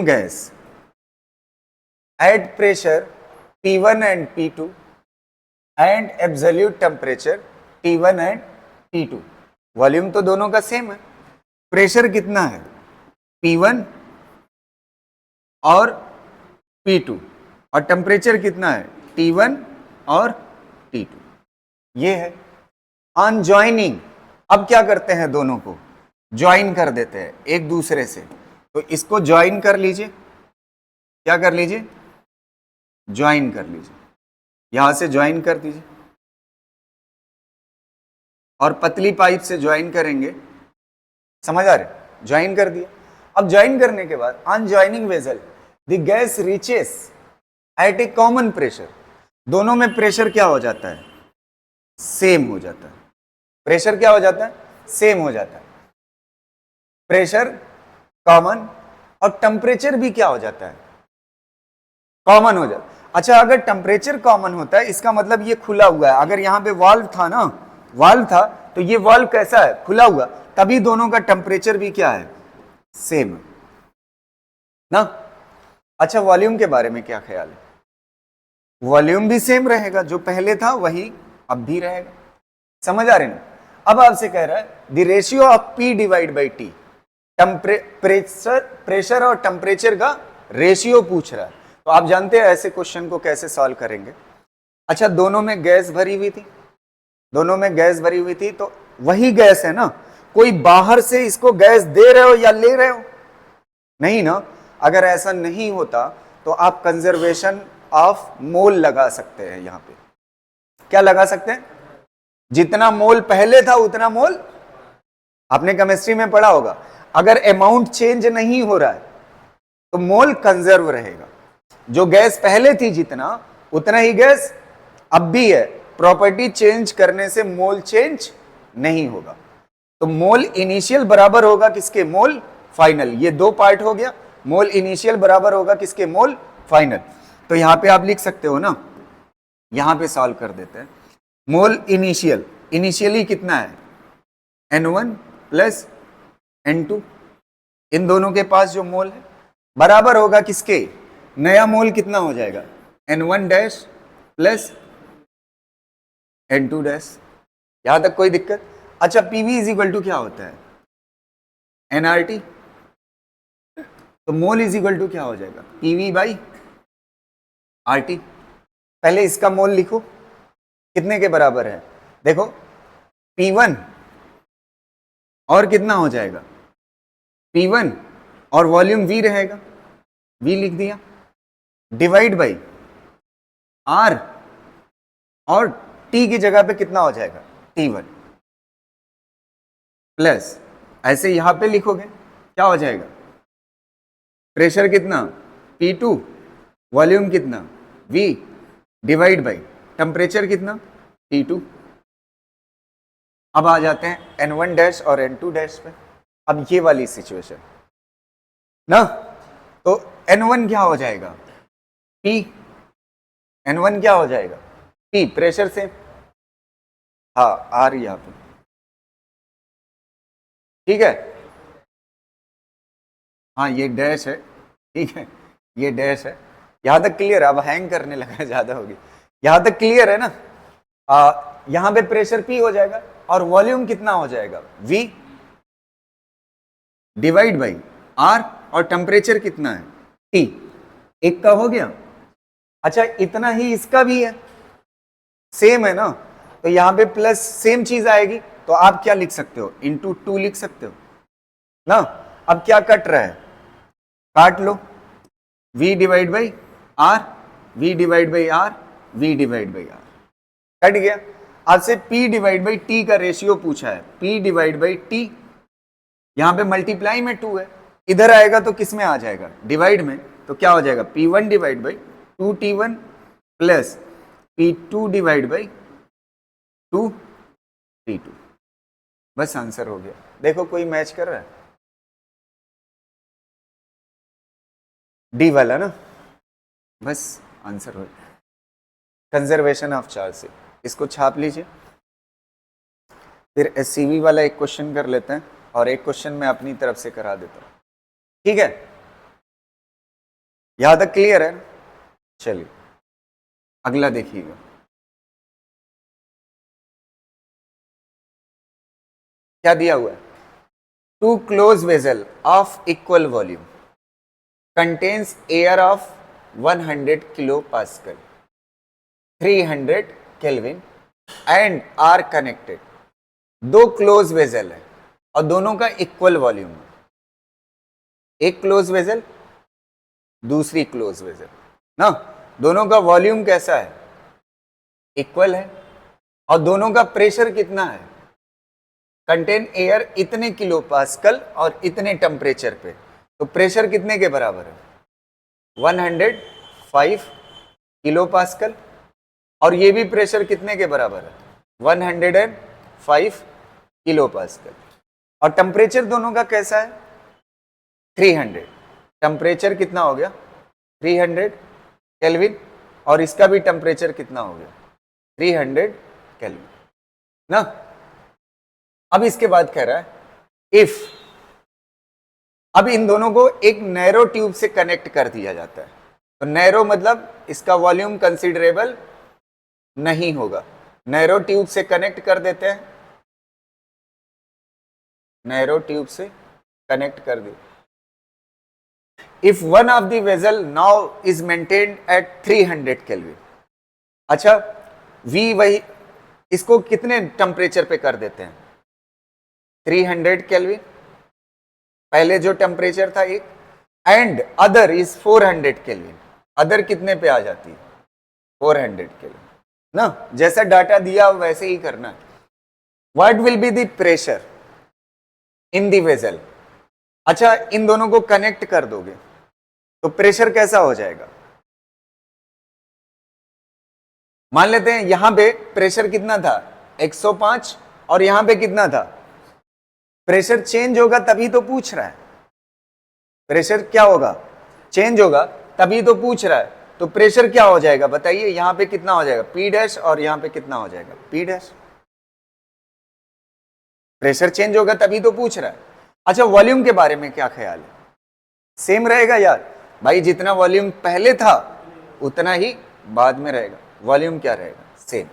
gas at pressure P1 and P2 and absolute temperature T1 and T2। Volume तो दोनों का सेम है, प्रेशर कितना है? P1 और P2, और टेम्परेचर कितना है? T1 और T2। ये है ऑन ज्वाइनिंग। अब क्या करते हैं? दोनों को ज्वाइन कर देते हैं एक दूसरे से। तो इसको ज्वाइन कर लीजिए, क्या कर लीजिए? ज्वाइन कर लीजिए, यहां से ज्वाइन कर दीजिए, और पतली पाइप से ज्वाइन करेंगे। समझ आ रहे? ज्वाइन कर दिया। अब ज्वाइन करने के बाद on joining vessel the gas reaches at a common pressure. दोनों में प्रेशर क्या हो जाता है, सेम हो जाता है। प्रेशर क्या हो जाता है, सेम हो जाता है। प्रेशर कॉमन और टेम्परेचर भी क्या हो जाता है, कॉमन हो जाता है। अच्छा, अगर टेम्परेचर कॉमन होता है इसका मतलब ये खुला हुआ है। अगर यहां पे वाल्व था ना, वाल्व था तो ये वाल्व कैसा है, खुला हुआ, तभी दोनों का टेम्परेचर भी क्या है, सेम ना। अच्छा, वॉल्यूम के बारे में क्या ख्याल है, वॉल्यूम भी सेम रहेगा, जो पहले था वही अब भी रहेगा। समझ आ रहे ना। अब आपसे कह रहा है the ratio of P divide by T, pressure और टेम्परेचर का रेशियो पूछ रहा है। तो आप जानते हैं ऐसे क्वेश्चन को कैसे सॉल्व करेंगे। अच्छा, दोनों में गैस भरी हुई थी, दोनों में गैस भरी हुई थी, तो वही गैस है ना, कोई बाहर से इसको गैस दे रहे हो या ले रहे हो, नहीं ना। अगर ऐसा नहीं होता तो आप कंजर्वेशन ऑफ मोल लगा सकते हैं। यहां पे क्या लगा सकते हैं, जितना मोल पहले था उतना मोल, आपने केमिस्ट्री में पढ़ा होगा, अगर अमाउंट चेंज नहीं हो रहा है तो मोल कंजर्व रहेगा। जो गैस पहले थी जितना, उतना ही गैस अब भी है। प्रॉपर्टी चेंज करने से मोल चेंज नहीं होगा। तो मोल इनिशियल बराबर होगा किसके, मोल फाइनल। ये दो पार्ट हो गया, मोल इनिशियल बराबर होगा किसके, मोल फाइनल। तो यहां पे आप लिख सकते हो ना, यहां पे सॉल्व कर देते हैं। मोल इनिशियल, इनिशियली कितना है, N1 प्लस N2, इन दोनों के पास जो मोल है बराबर होगा किसके, नया मोल कितना हो जाएगा, N1 dash plus N2 dash. यहां तक कोई दिक्कत। अच्छा, PV इज इक्वल टू क्या होता है, NRT। तो मोल इज इक्वल टू क्या हो जाएगा, PV बाई RT। पहले इसका मोल लिखो, कितने के बराबर है, देखो P1 और कितना हो जाएगा, P1 और वॉल्यूम V रहेगा, V लिख दिया, डिवाइड बाई R और T की जगह पे कितना हो जाएगा, T1 प्लस, ऐसे यहां पे लिखोगे क्या हो जाएगा, प्रेशर कितना P2, वॉल्यूम कितना V, डिवाइड बाई टेम्परेचर कितना T2। अब आ जाते हैं N1 डैश और N2 डैश पे। अब ये वाली सिचुएशन ना, तो N1 क्या हो जाएगा, P, N1 क्या हो जाएगा, P, प्रेशर से, हाँ आ रही यहां पे, ठीक है, हाँ ये डैश है, ठीक है, ये डैश है। यहां तक क्लियर है, अब हैंग करने लगा ज्यादा होगी, यहां तक क्लियर है ना। यहां पे प्रेशर P हो जाएगा और वॉल्यूम कितना हो जाएगा, V डिवाइड बाई R, और टेम्परेचर कितना है T, एक का हो गया। अच्छा, इतना ही इसका भी है, सेम है ना, तो यहां पे प्लस सेम चीज आएगी, तो आप क्या लिख सकते हो, इंटू 2 लिख सकते हो ना। अब क्या कट रहा है, काट लो, V divide by R, V divide by R, V divide by R, cut गया। आपसे P डिवाइड बाई T का रेशियो पूछा है, P डिवाइड बाई T, यहां पे मल्टीप्लाई में 2 है, इधर आएगा तो किस में आ जाएगा, डिवाइड में, तो क्या हो जाएगा, P1 divide by 2T1 plus P2 divide by 2T2। बस आंसर हो गया। देखो कोई मैच कर रहा है, डी वाला ना, बस आंसर हो गया। कंजर्वेशन ऑफ चार्ज से इसको छाप लीजिए। फिर SCV वाला एक क्वेश्चन कर लेते हैं और एक क्वेश्चन मैं अपनी तरफ से करा देता हूं, ठीक है, यहां तक क्लियर है। चलिए अगला देखिएगा। क्या दिया हुआ है, two close vessel of equal volume contains air of 100 kilo pascal 300 kelvin and are connected. दो क्लोज वेसल है और दोनों का इक्वल वॉल्यूम है, एक क्लोज वेसल दूसरी क्लोज वेसल ना, दोनों का वॉल्यूम कैसा है, इक्वल है, और दोनों का प्रेशर कितना है, कंटेन एयर इतने किलो पास्कल और इतने टेम्परेचर पे, तो प्रेशर कितने के बराबर है, 105 किलो पास्कल और ये भी प्रेशर कितने के बराबर है, 105 किलो पास्कल। और टेम्परेचर दोनों का कैसा है, 300। टेम्परेचर कितना हो गया, 300 केल्विन, और इसका भी टेम्परेचर कितना हो गया, 300 केल्विन ना। अब इसके बाद कह रहा है इफ, अब इन दोनों को एक नैरो ट्यूब से कनेक्ट कर दिया जाता है। तो नैरो मतलब इसका वॉल्यूम कंसीडरेबल नहीं होगा, नैरो ट्यूब से कनेक्ट कर देते हैं, नैरो ट्यूब से कनेक्ट कर दे। If one of the vessel now is maintained at 300 kelvin. अच्छा, V वही, इसको कितने टेम्परेचर पे कर देते हैं, 300 केल्विन पहले जो टेम्परेचर था एक, and other is 400 kelvin. Other कितने पे आ जाती है, 400 केल्विन ना। जैसा डाटा दिया वैसे ही करना है। What will be the pressure in the vessel. अच्छा, इन दोनों को कनेक्ट कर दोगे तो प्रेशर कैसा हो जाएगा, मान लेते हैं यहां पे प्रेशर कितना था 105 और यहां पे कितना था, प्रेशर चेंज होगा तभी तो पूछ रहा है, प्रेशर क्या होगा, चेंज होगा तभी तो पूछ रहा है। तो प्रेशर क्या हो जाएगा बताइए, यहां पे कितना हो जाएगा P डैश और यहां पे कितना हो जाएगा P डैश। प्रेशर चेंज होगा तभी तो पूछ रहा है। अच्छा, वॉल्यूम के बारे में क्या ख्याल है, सेम रहेगा यार भाई, जितना वॉल्यूम पहले था उतना ही बाद में रहेगा, वॉल्यूम क्या रहेगा, सेम।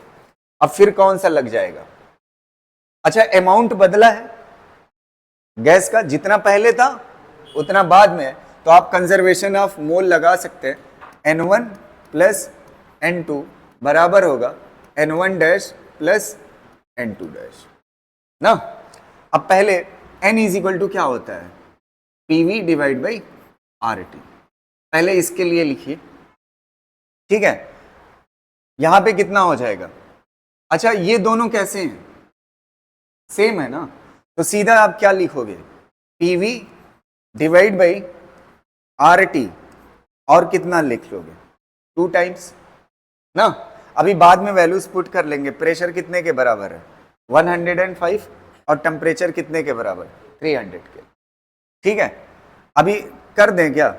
अब फिर कौन सा लग जाएगा, अच्छा अमाउंट बदला है गैस का, जितना पहले था उतना बाद में, तो आप कंजर्वेशन ऑफ मोल लगा सकते हैं, N1 प्लस N2 बराबर होगा N1 dash plus N2 dash ना। अब पहले N इज इक्वल टू क्या होता है, PV डिवाइड बाई RT, पहले इसके लिए लिखिए, ठीक है। यहां पे कितना हो जाएगा, अच्छा ये दोनों कैसे हैं, सेम है ना, तो सीधा आप क्या लिखोगे, PV डिवाइड बाई RT, और कितना लिख लोगे 2 टाइम्स ना। अभी बाद में वैल्यूज पुट कर लेंगे, प्रेशर कितने के बराबर है 105 और टेम्परेचर कितने के बराबर 300 के, ठीक है। अभी कर दें क्या,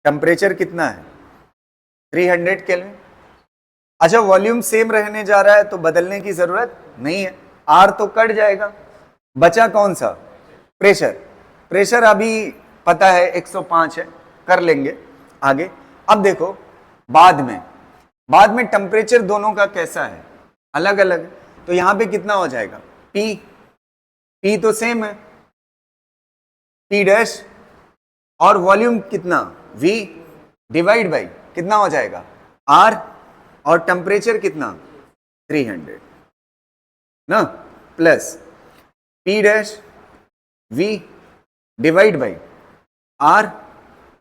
टेम्परेचर कितना है 300 केल्विन। अच्छा, वॉल्यूम सेम रहने जा रहा है तो बदलने की जरूरत नहीं है, R तो कट जाएगा, बचा कौन सा, प्रेशर। प्रेशर अभी पता है 105 है, कर लेंगे आगे। अब देखो बाद में टेम्परेचर दोनों का कैसा है, अलग अलग, तो यहां पे कितना हो जाएगा P तो सेम है P डैश, और वॉल्यूम कितना V डिवाइड बाई कितना हो जाएगा R, और टेम्परेचर कितना 300 ना, plus P dash V divide by R,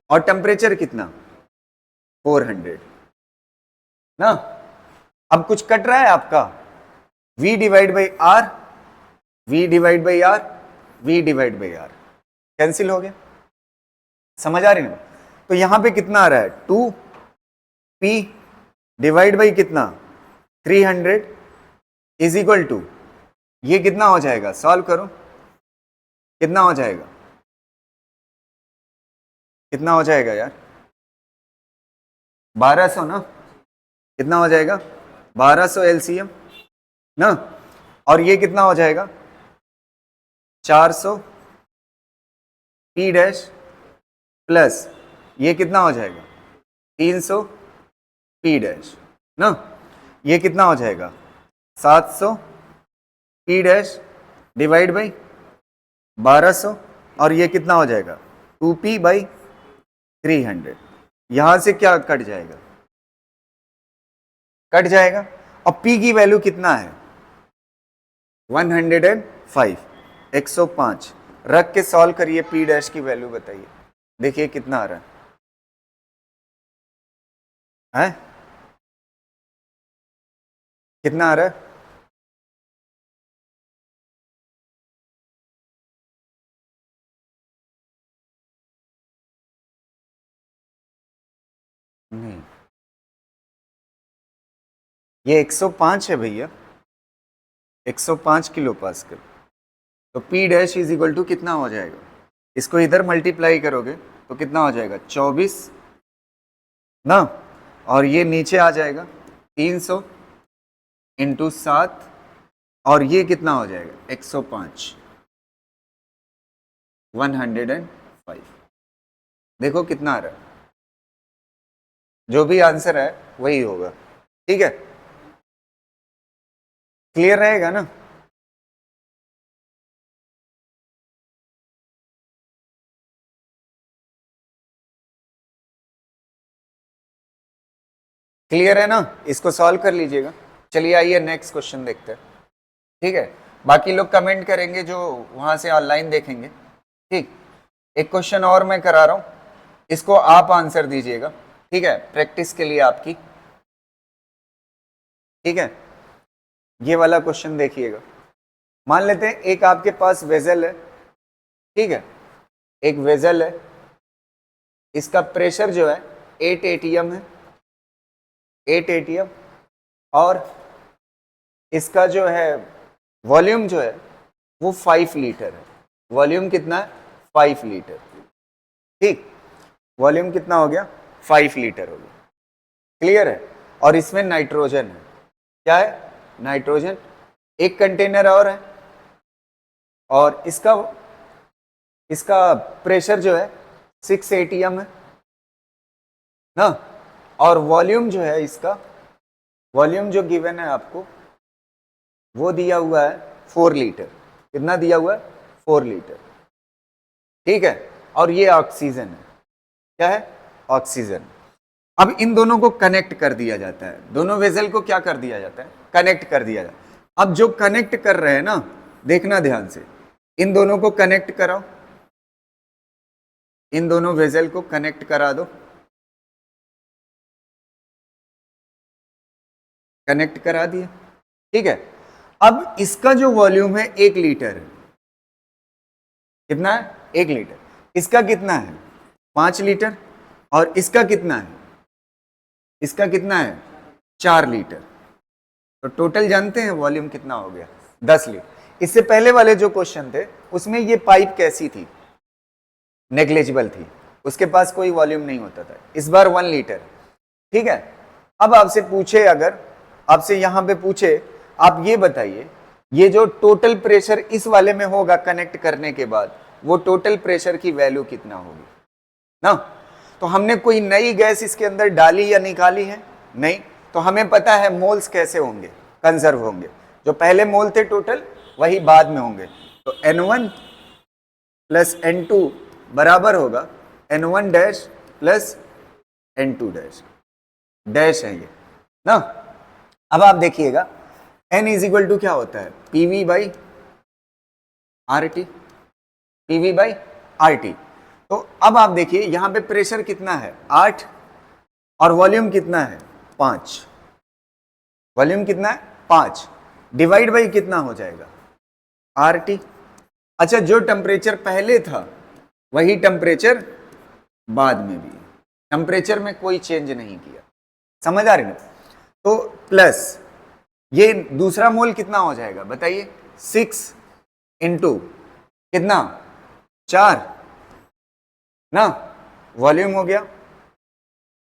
और टेम्परेचर कितना 400 ना। अब कुछ कट रहा है आपका, V divide by R, V divide by R, V divide by R cancel हो गया, समझ आ रही ना। तो यहां पे कितना आ रहा है 2P डिवाइड बाई कितना 300 इज इक्वल टू, ये कितना हो जाएगा, सॉल्व करो कितना हो जाएगा, कितना हो जाएगा यार 1200 ना, कितना हो जाएगा 1200 LCM ना, और ये कितना हो जाएगा 400 P डैश प्लस ये कितना हो जाएगा 300 P डैश ना, ये कितना हो जाएगा 700 P डैश डिवाइड बाई 1200, और ये कितना हो जाएगा 2P बाई 300। यहां से क्या कट जाएगा, कट जाएगा, और P की वैल्यू कितना है 105, 105 रख के सॉल्व करिए, P डैश की वैल्यू बताइए, देखिए कितना आ रहा है, कितना आ रहा है, नहीं ये 105 है भैया, 105 किलो पास्कल। तो P dash is equal to कितना हो जाएगा, इसको इधर मल्टीप्लाई करोगे तो कितना हो जाएगा 24 ना, और ये नीचे आ जाएगा 300 इंटू 7, और ये कितना हो जाएगा 105, 105। देखो कितना आ रहा है, जो भी आंसर है वही होगा। ठीक है, क्लियर रहेगा ना। क्लियर है ना, इसको सॉल्व कर लीजिएगा। चलिए आइए नेक्स्ट क्वेश्चन देखते हैं। ठीक है, बाकी लोग कमेंट करेंगे जो वहां से ऑनलाइन देखेंगे। ठीक, एक क्वेश्चन और मैं करा रहा हूं, इसको आप आंसर दीजिएगा। ठीक है, प्रैक्टिस के लिए आपकी। ठीक है, ये वाला क्वेश्चन देखिएगा। मान लेते हैं एक आपके पास वेजल है। ठीक है, एक वेजल है, इसका प्रेशर जो है 8 एटीएम है, 8 एटीएम, और इसका जो है वॉल्यूम जो है वो 5 लीटर है। वॉल्यूम कितना है 5 लीटर। ठीक, वॉल्यूम कितना हो गया 5 लीटर हो गया। क्लियर है, और इसमें नाइट्रोजन है। क्या है, नाइट्रोजन। एक कंटेनर और है, और इसका प्रेशर जो है 6 एटीएम है ना, और वॉल्यूम जो है इसका, वॉल्यूम जो गिवन है आपको वो दिया हुआ है 4 लीटर। कितना दिया हुआ है 4 लीटर। ठीक है, और ये ऑक्सीजन है। क्या है, ऑक्सीजन। अब इन दोनों को कनेक्ट कर दिया जाता है, दोनों वेसल को क्या कर दिया जाता है, कनेक्ट कर दिया जाता है। अब जो कनेक्ट कर रहे हैं ना, देखना ध्यान से, इन दोनों को कनेक्ट कराओ, इन दोनों वेसल को कनेक्ट करा दो, कनेक्ट करा दिया। ठीक है, अब इसका जो वॉल्यूम है 1 लीटर है। कितना है 1 लीटर। इसका कितना है 5 लीटर, और इसका कितना है, इसका कितना है 4 लीटर। तो टोटल जानते हैं वॉल्यूम कितना हो गया 10 लीटर। इससे पहले वाले जो क्वेश्चन थे उसमें ये पाइप कैसी थी, नेग्लिजिबल थी, उसके पास कोई वॉल्यूम नहीं होता था। इस बार 1 लीटर। ठीक है, अब आपसे पूछे, अगर आपसे यहां पे पूछे, आप ये बताइए ये जो टोटल प्रेशर इस वाले में होगा कनेक्ट करने के बाद, वो टोटल प्रेशर की वैल्यू कितना होगी ना। तो हमने कोई नई गैस इसके अंदर डाली या निकाली है नहीं, तो हमें पता है मोल्स कैसे होंगे, कंजर्व होंगे। जो पहले मोल थे टोटल वही बाद में होंगे। तो N1 प्लस N2 बराबर होगा N1 dash plus N2 dash. Dash है ये ना। अब आप देखिएगा N इज इक्वल टू क्या होता है, PV by RT, PV by RT। तो अब आप देखिए यहां पे प्रेशर कितना है 8, और वॉल्यूम कितना है 5। वॉल्यूम कितना है 5, डिवाइड बाई कितना हो जाएगा RT। अच्छा, जो टेम्परेचर पहले था वही टेम्परेचर बाद में भी, टेम्परेचर में कोई चेंज नहीं किया। समझ आ रही ना। तो प्लस ये दूसरा मोल कितना हो जाएगा बताइए, 6 इंटू कितना 4 ना, वॉल्यूम हो गया,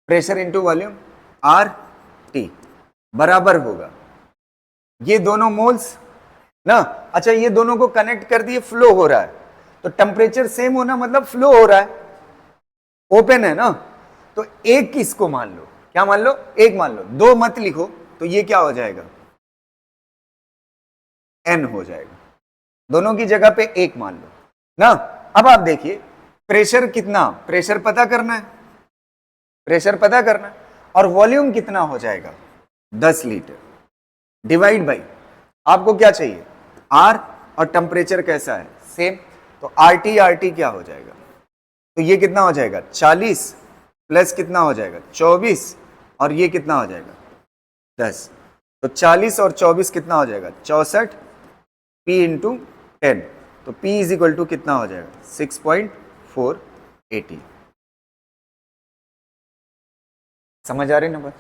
प्रेशर इंटू वॉल्यूम RT बराबर होगा ये दोनों मोल्स ना। अच्छा, ये दोनों को कनेक्ट कर दिए, फ्लो हो रहा है, तो टेम्परेचर सेम होना मतलब फ्लो हो रहा है, ओपन है ना। तो एक किसको मान लो, क्या मान लो, एक मान लो, दो मत लिखो, तो ये क्या हो जाएगा N हो जाएगा, दोनों की जगह पे एक मान लो ना। अब आप देखिए प्रेशर कितना, प्रेशर पता करना है, प्रेशर पता करना है, और वॉल्यूम कितना हो जाएगा 10 लीटर, डिवाइड बाई आपको क्या चाहिए R, और टेम्परेचर कैसा है सेम, तो RT क्या हो जाएगा, तो ये कितना हो जाएगा 40 प्लस कितना हो जाएगा 24, और ये कितना हो जाएगा 10। तो 40 और 24 कितना हो जाएगा 64, P इंटू 10। तो P इज इक्वल टू कितना हो जाएगा 6.480। समझ आ रही ना बात,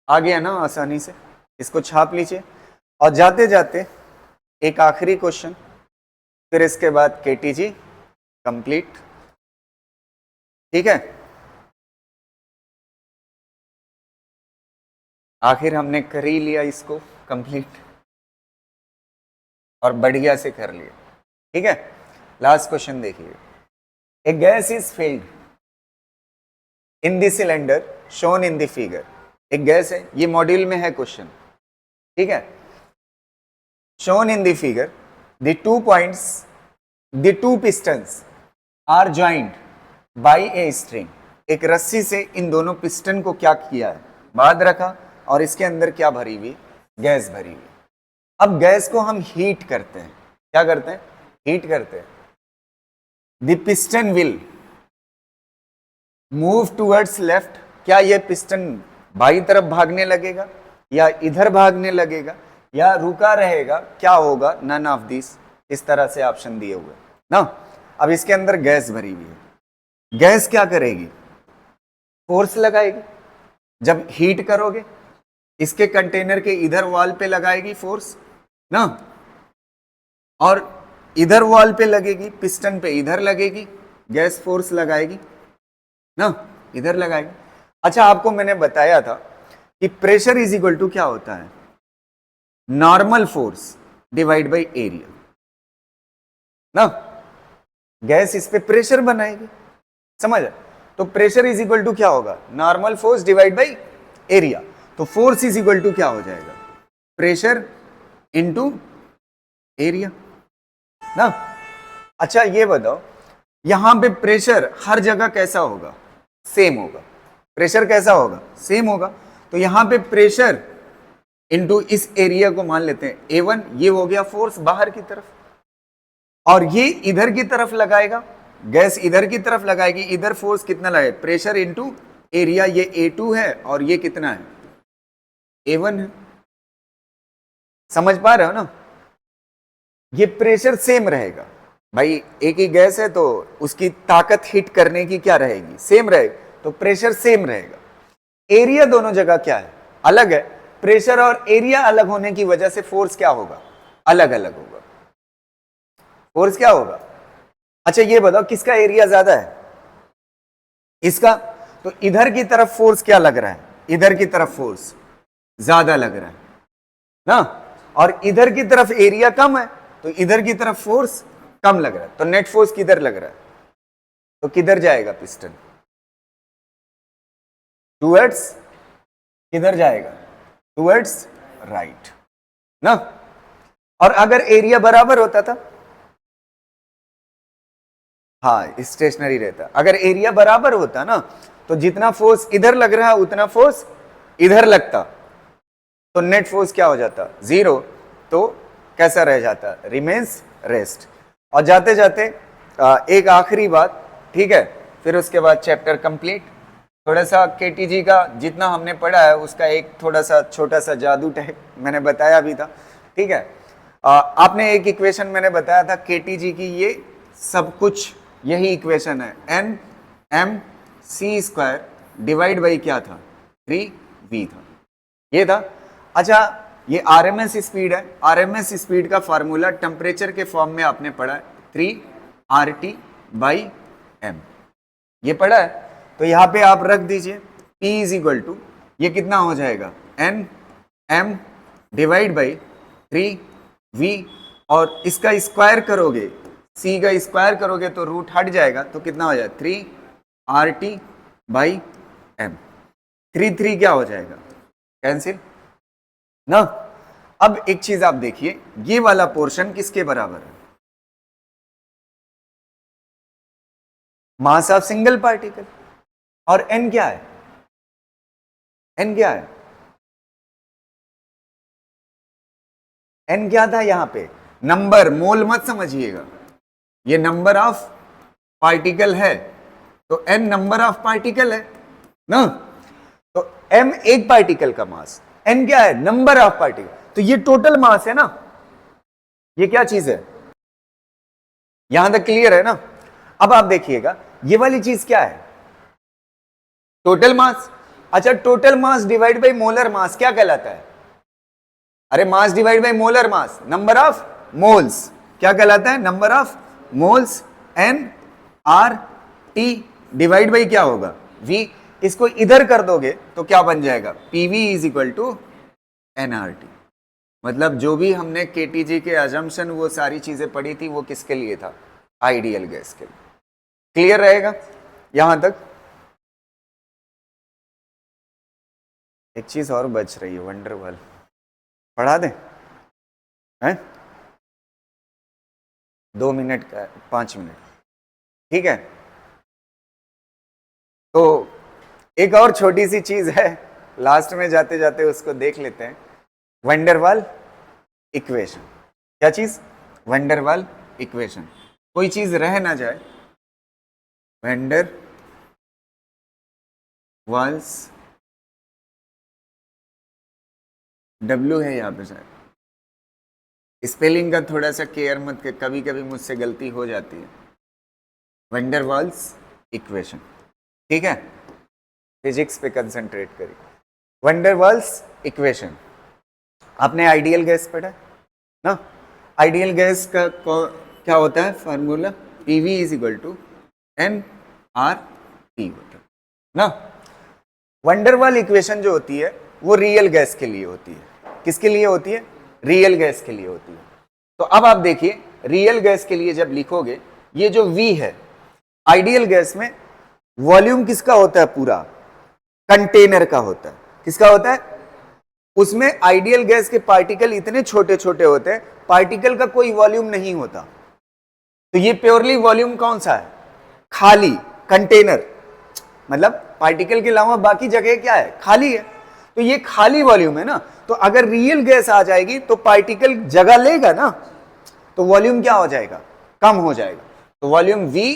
आ गया ना आसानी से। इसको छाप लीजिए। और जाते जाते एक आखिरी क्वेश्चन, फिर इसके बाद केटीजी कंप्लीट। ठीक है, आखिर हमने कर ही लिया इसको कंप्लीट और बढ़िया से कर लिया। ठीक है, लास्ट क्वेश्चन देखिए। A gas is filled in the cylinder shown in the figure. एक गैस है, ये मॉड्यूल में है क्वेश्चन। ठीक है, shown in the figure the 2 points, the 2 pistons are joined by a string। एक रस्सी से इन दोनों पिस्टन को क्या किया है, बांध रखा, और इसके अंदर क्या भरी हुई, गैस भरी हुई। अब गैस को हम हीट करते हैं। क्या करते हैं, हीट करते हैं। The piston will move towards left. क्या ये पिस्टन बाई तरफ भागने लगेगा या इधर भागने लगेगा या रुका रहेगा, क्या होगा, नन ऑफ दिस। इस तरह से ऑप्शन दिए हुए ना। अब इसके अंदर गैस भरी हुई है, गैस क्या करेगी, फोर्स लगाएगी। जब हीट करोगे इसके कंटेनर के इधर वॉल पे लगाएगी फोर्स ना, और इधर वॉल पे लगेगी, पिस्टन पे इधर लगेगी, गैस फोर्स लगाएगी ना, इधर लगाएगी। अच्छा, आपको मैंने बताया था कि प्रेशर इज इक्वल टू क्या होता है, normal force divide by area ना। गैस इस पे प्रेशर बनाएगी, समझ। तो प्रेशर इज इक्वल टू क्या होगा, normal force divide by area. तो फोर्स इज इक्वल टू क्या हो जाएगा, प्रेशर इनटू एरिया ना। अच्छा ये बताओ, यहां पे प्रेशर हर जगह कैसा होगा, सेम होगा। प्रेशर कैसा होगा, सेम होगा। तो यहां पे प्रेशर इनटू इस एरिया को मान लेते हैं A1, ये हो गया फोर्स बाहर की तरफ, और ये इधर की तरफ लगाएगा, गैस इधर की तरफ लगाएगी, इधर फोर्स कितना लगेगा, प्रेशर इनटू एरिया। ये A2 है और ये कितना है, A1 है। समझ पा रहे हो ना, ये प्रेशर सेम रहेगा भाई, एक ही गैस है तो उसकी ताकत हिट करने की क्या रहेगी, सेम रहेगी, तो प्रेशर सेम रहेगा। एरिया दोनों जगह क्या है, अलग है। प्रेशर और एरिया अलग होने की वजह से फोर्स क्या होगा, अलग अलग होगा। फोर्स क्या होगा। अच्छा ये बताओ, किसका एरिया ज्यादा है, इसका। तो इधर की तरफ फोर्स क्या लग रहा है, इधर की तरफ फोर्स ज्यादा लग रहा है ना, और इधर की तरफ एरिया कम है, तो इधर की तरफ फोर्स कम लग रहा है। तो नेट फोर्स किधर लग रहा है, तो किधर जाएगा पिस्टन, टूवर्ड्स, किधर जाएगा, टूवर्ड्स राइट ना। और अगर एरिया बराबर होता था, हाँ स्टेशनरी रहता। अगर एरिया बराबर होता ना, तो जितना फोर्स इधर लग रहा है उतना फोर्स इधर लगता, तो नेट फोर्स क्या हो जाता, 0। तो कैसा रह जाता, रिमेन्स रेस्ट। और जाते जाते एक आखिरी बात, ठीक है, फिर उसके बाद चैप्टर कंप्लीट। थोड़ा सा केटीजी का जितना हमने पढ़ा है उसका एक थोड़ा सा छोटा सा जादू टाइप मैंने बताया भी था। ठीक है, आपने एक इक्वेशन मैंने बताया था केटीजी की, ये सब कुछ यही इक्वेशन है, NmC² डिवाइड बाई क्या था, 3V था, ये था। अच्छा ये RMS स्पीड है, RMS स्पीड का फार्मूला टेम्परेचर के फॉर्म में आपने पढ़ा है, 3RT/m, ये पढ़ा है। तो यहां पे आप रख दीजिए P इज इक्वल टू, ये कितना हो जाएगा, Nm डिवाइड बाई 3V, और इसका स्क्वायर करोगे, C का स्क्वायर करोगे तो रूट हट जाएगा, तो कितना हो जाएगा, 3RT/m। 3 क्या हो जाएगा, कैंसिल ना। अब एक चीज आप देखिए, ये वाला पोर्शन किसके बराबर है, मास ऑफ सिंगल पार्टिकल। और n क्या है, n क्या है, n क्या था यहां पे, नंबर, मोल मत समझिएगा, ये नंबर ऑफ पार्टिकल है, तो n नंबर ऑफ पार्टिकल है ना। तो m एक पार्टिकल का मास, n क्या है, नंबर ऑफ पार्टिकल, तो ये टोटल मास है ना, ये क्या चीज है, यहां तक क्लियर है ना। अब आप देखिएगा ये वाली चीज क्या है, टोटल मास। अच्छा total mass divide by molar mass क्या कहलाता है, अरे mass divide by molar mass, number of moles क्या कहलाता है, number of moles, N R T divide by क्या होगा, वी। इसको इधर कर दोगे तो क्या बन जाएगा, PV is equal to NRT. मतलब जो भी हमने केटीजी के अजम्पशन वो सारी चीजें पढ़ी थी वो किसके लिए था, आइडियल गैस के लिए। क्लियर रहेगा यहां तक। एक चीज और बच रही है, वंडरवाल, पढ़ा दें हैं, 2 मिनट का, 5 मिनट, ठीक है। तो एक और छोटी सी चीज है, लास्ट में जाते जाते उसको देख लेते हैं, वंडरवाल इक्वेशन। क्या चीज, वंडरवाल इक्वेशन। कोई चीज रह ना जाए, वंडर वाल्स, डब्ल्यू है यहाँ पे शायद, स्पेलिंग का थोड़ा सा केयर मत के, कभी कभी मुझसे गलती हो जाती है। वंडरवाल्स इक्वेशन, ठीक है, फिजिक्स पे कंसंट्रेट करिए। वंडरवाल्स इक्वेशन, आपने आइडियल गैस पढ़ा ना, आइडियल गैस का क्या होता है formula, PV is equal to N R T होता है ना। वंडरवाल इक्वेशन जो होती है वो रियल गैस के लिए होती है, किसके लिए होती है, रियल गैस के लिए होती है। तो अब आप देखिए, रियल गैस के लिए जब लिखोगे, ये जो V है, आइडियल गैस में वॉल्यूम किसका होता है, पूरा कंटेनर का होता है। किसका होता है, उसमें आइडियल गैस के पार्टिकल इतने छोटे छोटे होते हैं, पार्टिकल का कोई वॉल्यूम नहीं होता। तो ये प्योरली वॉल्यूम कौन सा है, खाली कंटेनर, मतलब पार्टिकल के अलावा बाकी जगह क्या है, खाली है। तो ये खाली वॉल्यूम है ना, तो अगर रियल गैस आ जाएगी तो पार्टिकल जगह लेगा ना, तो वॉल्यूम क्या हो जाएगा, कम हो जाएगा। तो वॉल्यूम V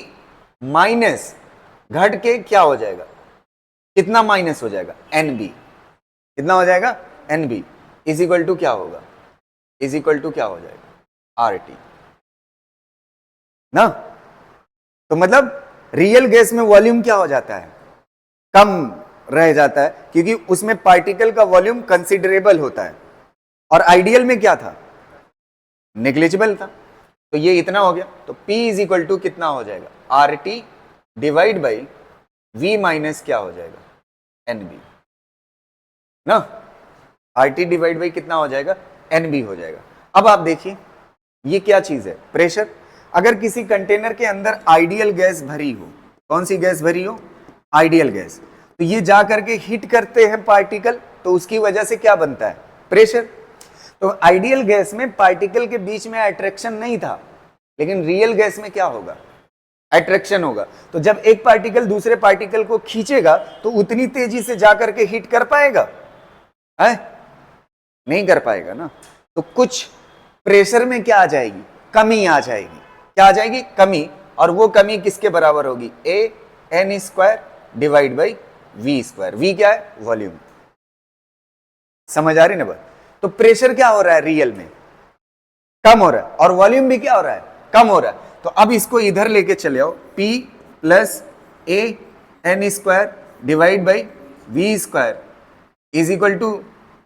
माइनस घट के क्या हो जाएगा, कितना माइनस हो जाएगा, NB। कितना हो जाएगा, NB इज इक्वल टू क्या होगा, इज इक्वल टू क्या हो जाएगा, RT ना। तो मतलब रियल गैस में वॉल्यूम क्या हो जाता है, कम रह जाता है, क्योंकि उसमें पार्टिकल का वॉल्यूम कंसिडरेबल होता है। और आइडियल में क्या था, नेग्लिजिबल था। तो ये इतना हो गया, तो P इज इक्वल टू कितना हो जाएगा, RT divide by V minus क्या हो जाएगा, NB ना। RT डिवाइड बाई कितना हो जाएगा, NB हो जाएगा। अब आप देखिए ये क्या चीज है, प्रेशर। अगर किसी कंटेनर के अंदर आइडियल गैस भरी हो, कौन सी गैस भरी हो, आइडियल गैस, तो ये जा करके हिट करते हैं पार्टिकल, तो उसकी वजह से क्या बनता है, प्रेशर। तो आइडियल गैस में पार्टिकल के बीच में अट्रैक्शन नहीं था, लेकिन रियल गैस में क्या होगा, अट्रैक्शन होगा। तो जब एक पार्टिकल दूसरे पार्टिकल को खींचेगा तो उतनी तेजी से जाकर के हिट कर पाएगा है? नहीं कर पाएगा ना। तो कुछ प्रेशर में क्या आ जाएगी, कमी आ जाएगी। क्या आ जाएगी, कमी। और वो कमी किसके बराबर होगी, AN² divide by V²। V क्या है, वॉल्यूम। समझ आ रही ना बात। तो प्रेशर क्या हो रहा है, रियल में कम हो रहा है, और वॉल्यूम भी क्या हो रहा है, कम हो रहा है। तो अब इसको इधर लेके चले आओ, P plus AN² divide by V² is equal to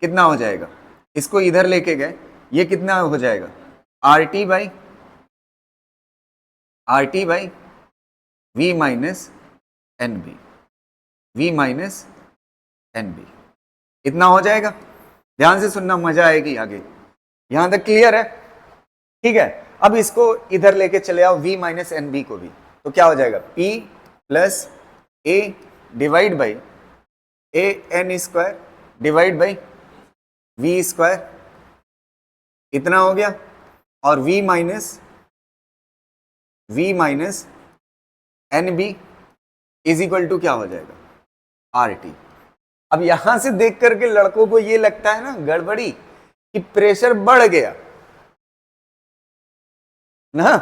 कितना हो जाएगा, इसको इधर लेके गए, ये कितना हो जाएगा, RT by V minus NB, V minus NB इतना हो जाएगा। ध्यान से सुनना, मजा आएगी आगे। यहां तक क्लियर है, ठीक है। अब इसको इधर लेके चले आओ, V माइनस NB को भी, तो क्या हो जाएगा, P plus A divide by AN² divide by V², इतना हो गया। और V minus NB is equal to क्या हो जाएगा, RT। अब यहां से देख करके लड़कों को ये लगता है ना गड़बड़ी, कि प्रेशर बढ़ गया ना,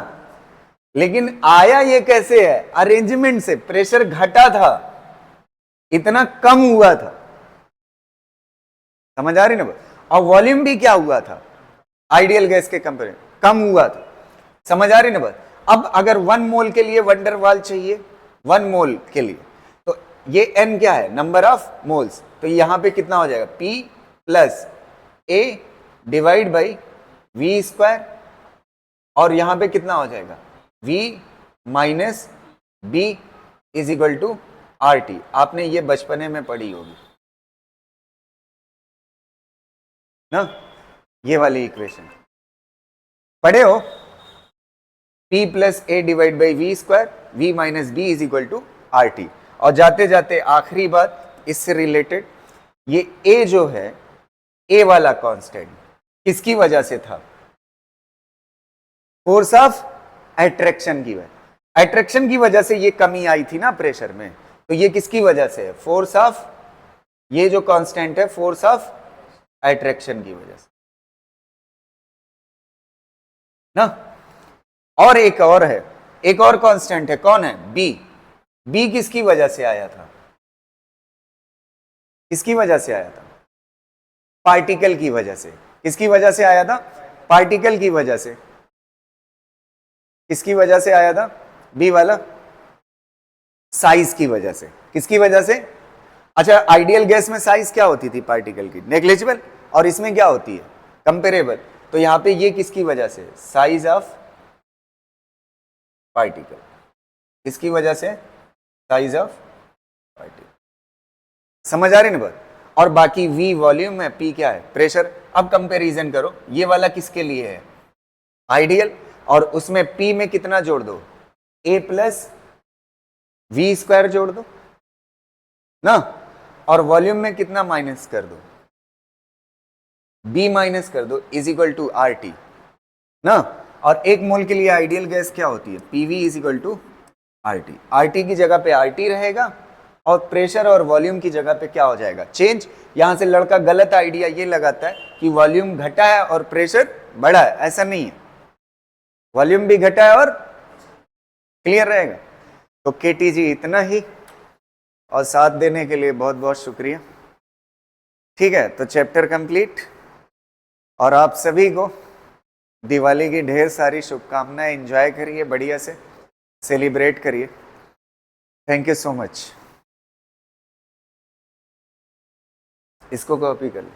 लेकिन आया ये कैसे है, अरेंजमेंट से। प्रेशर घटा था, इतना कम हुआ था। समझ आ रही ना। और वॉल्यूम भी क्या हुआ था, आइडियल गैस के कंपेयर कम हुआ था। समझ आ रही ना बात। अब अगर 1 मोल के लिए वंडरवाल चाहिए, 1 मोल के लिए, तो ये N क्या है, नंबर ऑफ मोल्स। तो यहां पे कितना हो जाएगा, P plus A divide by V square, और यहां पे कितना हो जाएगा, v minus B is equal to R T. आपने ये बचपने में पढ़ी होगी ना, ये वाली इक्वेशन पढ़े हो, p plus A divide by V square, v minus B is equal to R T. और जाते जाते आखिरी बात इससे रिलेटेड, ये a जो है, a वाला कांस्टेंट किसकी वजह से था, फोर्स ऑफ अट्रैक्शन की वजह, अट्रैक्शन की वजह से ये कमी आई थी ना प्रेशर में, तो ये किसकी वजह से है, फोर्स ऑफ, ये जो कांस्टेंट है फोर्स ऑफ अट्रैक्शन की वजह से ना। और एक और है, एक और कांस्टेंट है, कौन है, बी। बी किसकी वजह से आया था, किसकी वजह से आया था, पार्टिकल की वजह से। किसकी वजह से आया था, पार्टिकल की वजह से। किसकी वजह से आया था, बी वाला, साइज की वजह से। किसकी वजह से, अच्छा आइडियल गैस में साइज क्या होती थी पार्टिकल की, नेग्लिजिबल, और इसमें क्या होती है, कंपेरेबल। तो यहां पे ये किसकी वजह से, साइज ऑफ पार्टिकल। किसकी वजह से, साइज ऑफ पार्टिकल। समझ आ रही ना बात। और बाकी v वॉल्यूम है, p क्या है, प्रेशर। अब कंपैरिजन करो, ये वाला किसके लिए है, आइडियल, और उसमें p में कितना जोड़ दो, a प्लस वी स्क्वायर जोड़ दो ना, और वॉल्यूम में कितना माइनस कर दो, b माइनस कर दो, is equal to R T ना। और एक मोल के लिए आइडियल गैस क्या होती है, PV is equal to R T. R T की जगह पे आर टी रहेगा, और प्रेशर और वॉल्यूम की जगह पे क्या हो जाएगा, चेंज। यहां से लड़का गलत आइडिया ये लगाता है कि वॉल्यूम घटा है और प्रेशर बढ़ा है, ऐसा नहीं है, वॉल्यूम भी घटा है और क्लियर रहेगा। तो केटी जी इतना ही, और साथ देने के लिए बहुत बहुत शुक्रिया। ठीक है, तो चैप्टर कंप्लीट, और आप सभी को दिवाली की ढेर सारी शुभकामनाएं। एंजॉय करिए, बढ़िया से सेलिब्रेट करिए। Thank you so much. इसको कॉपी कर लो।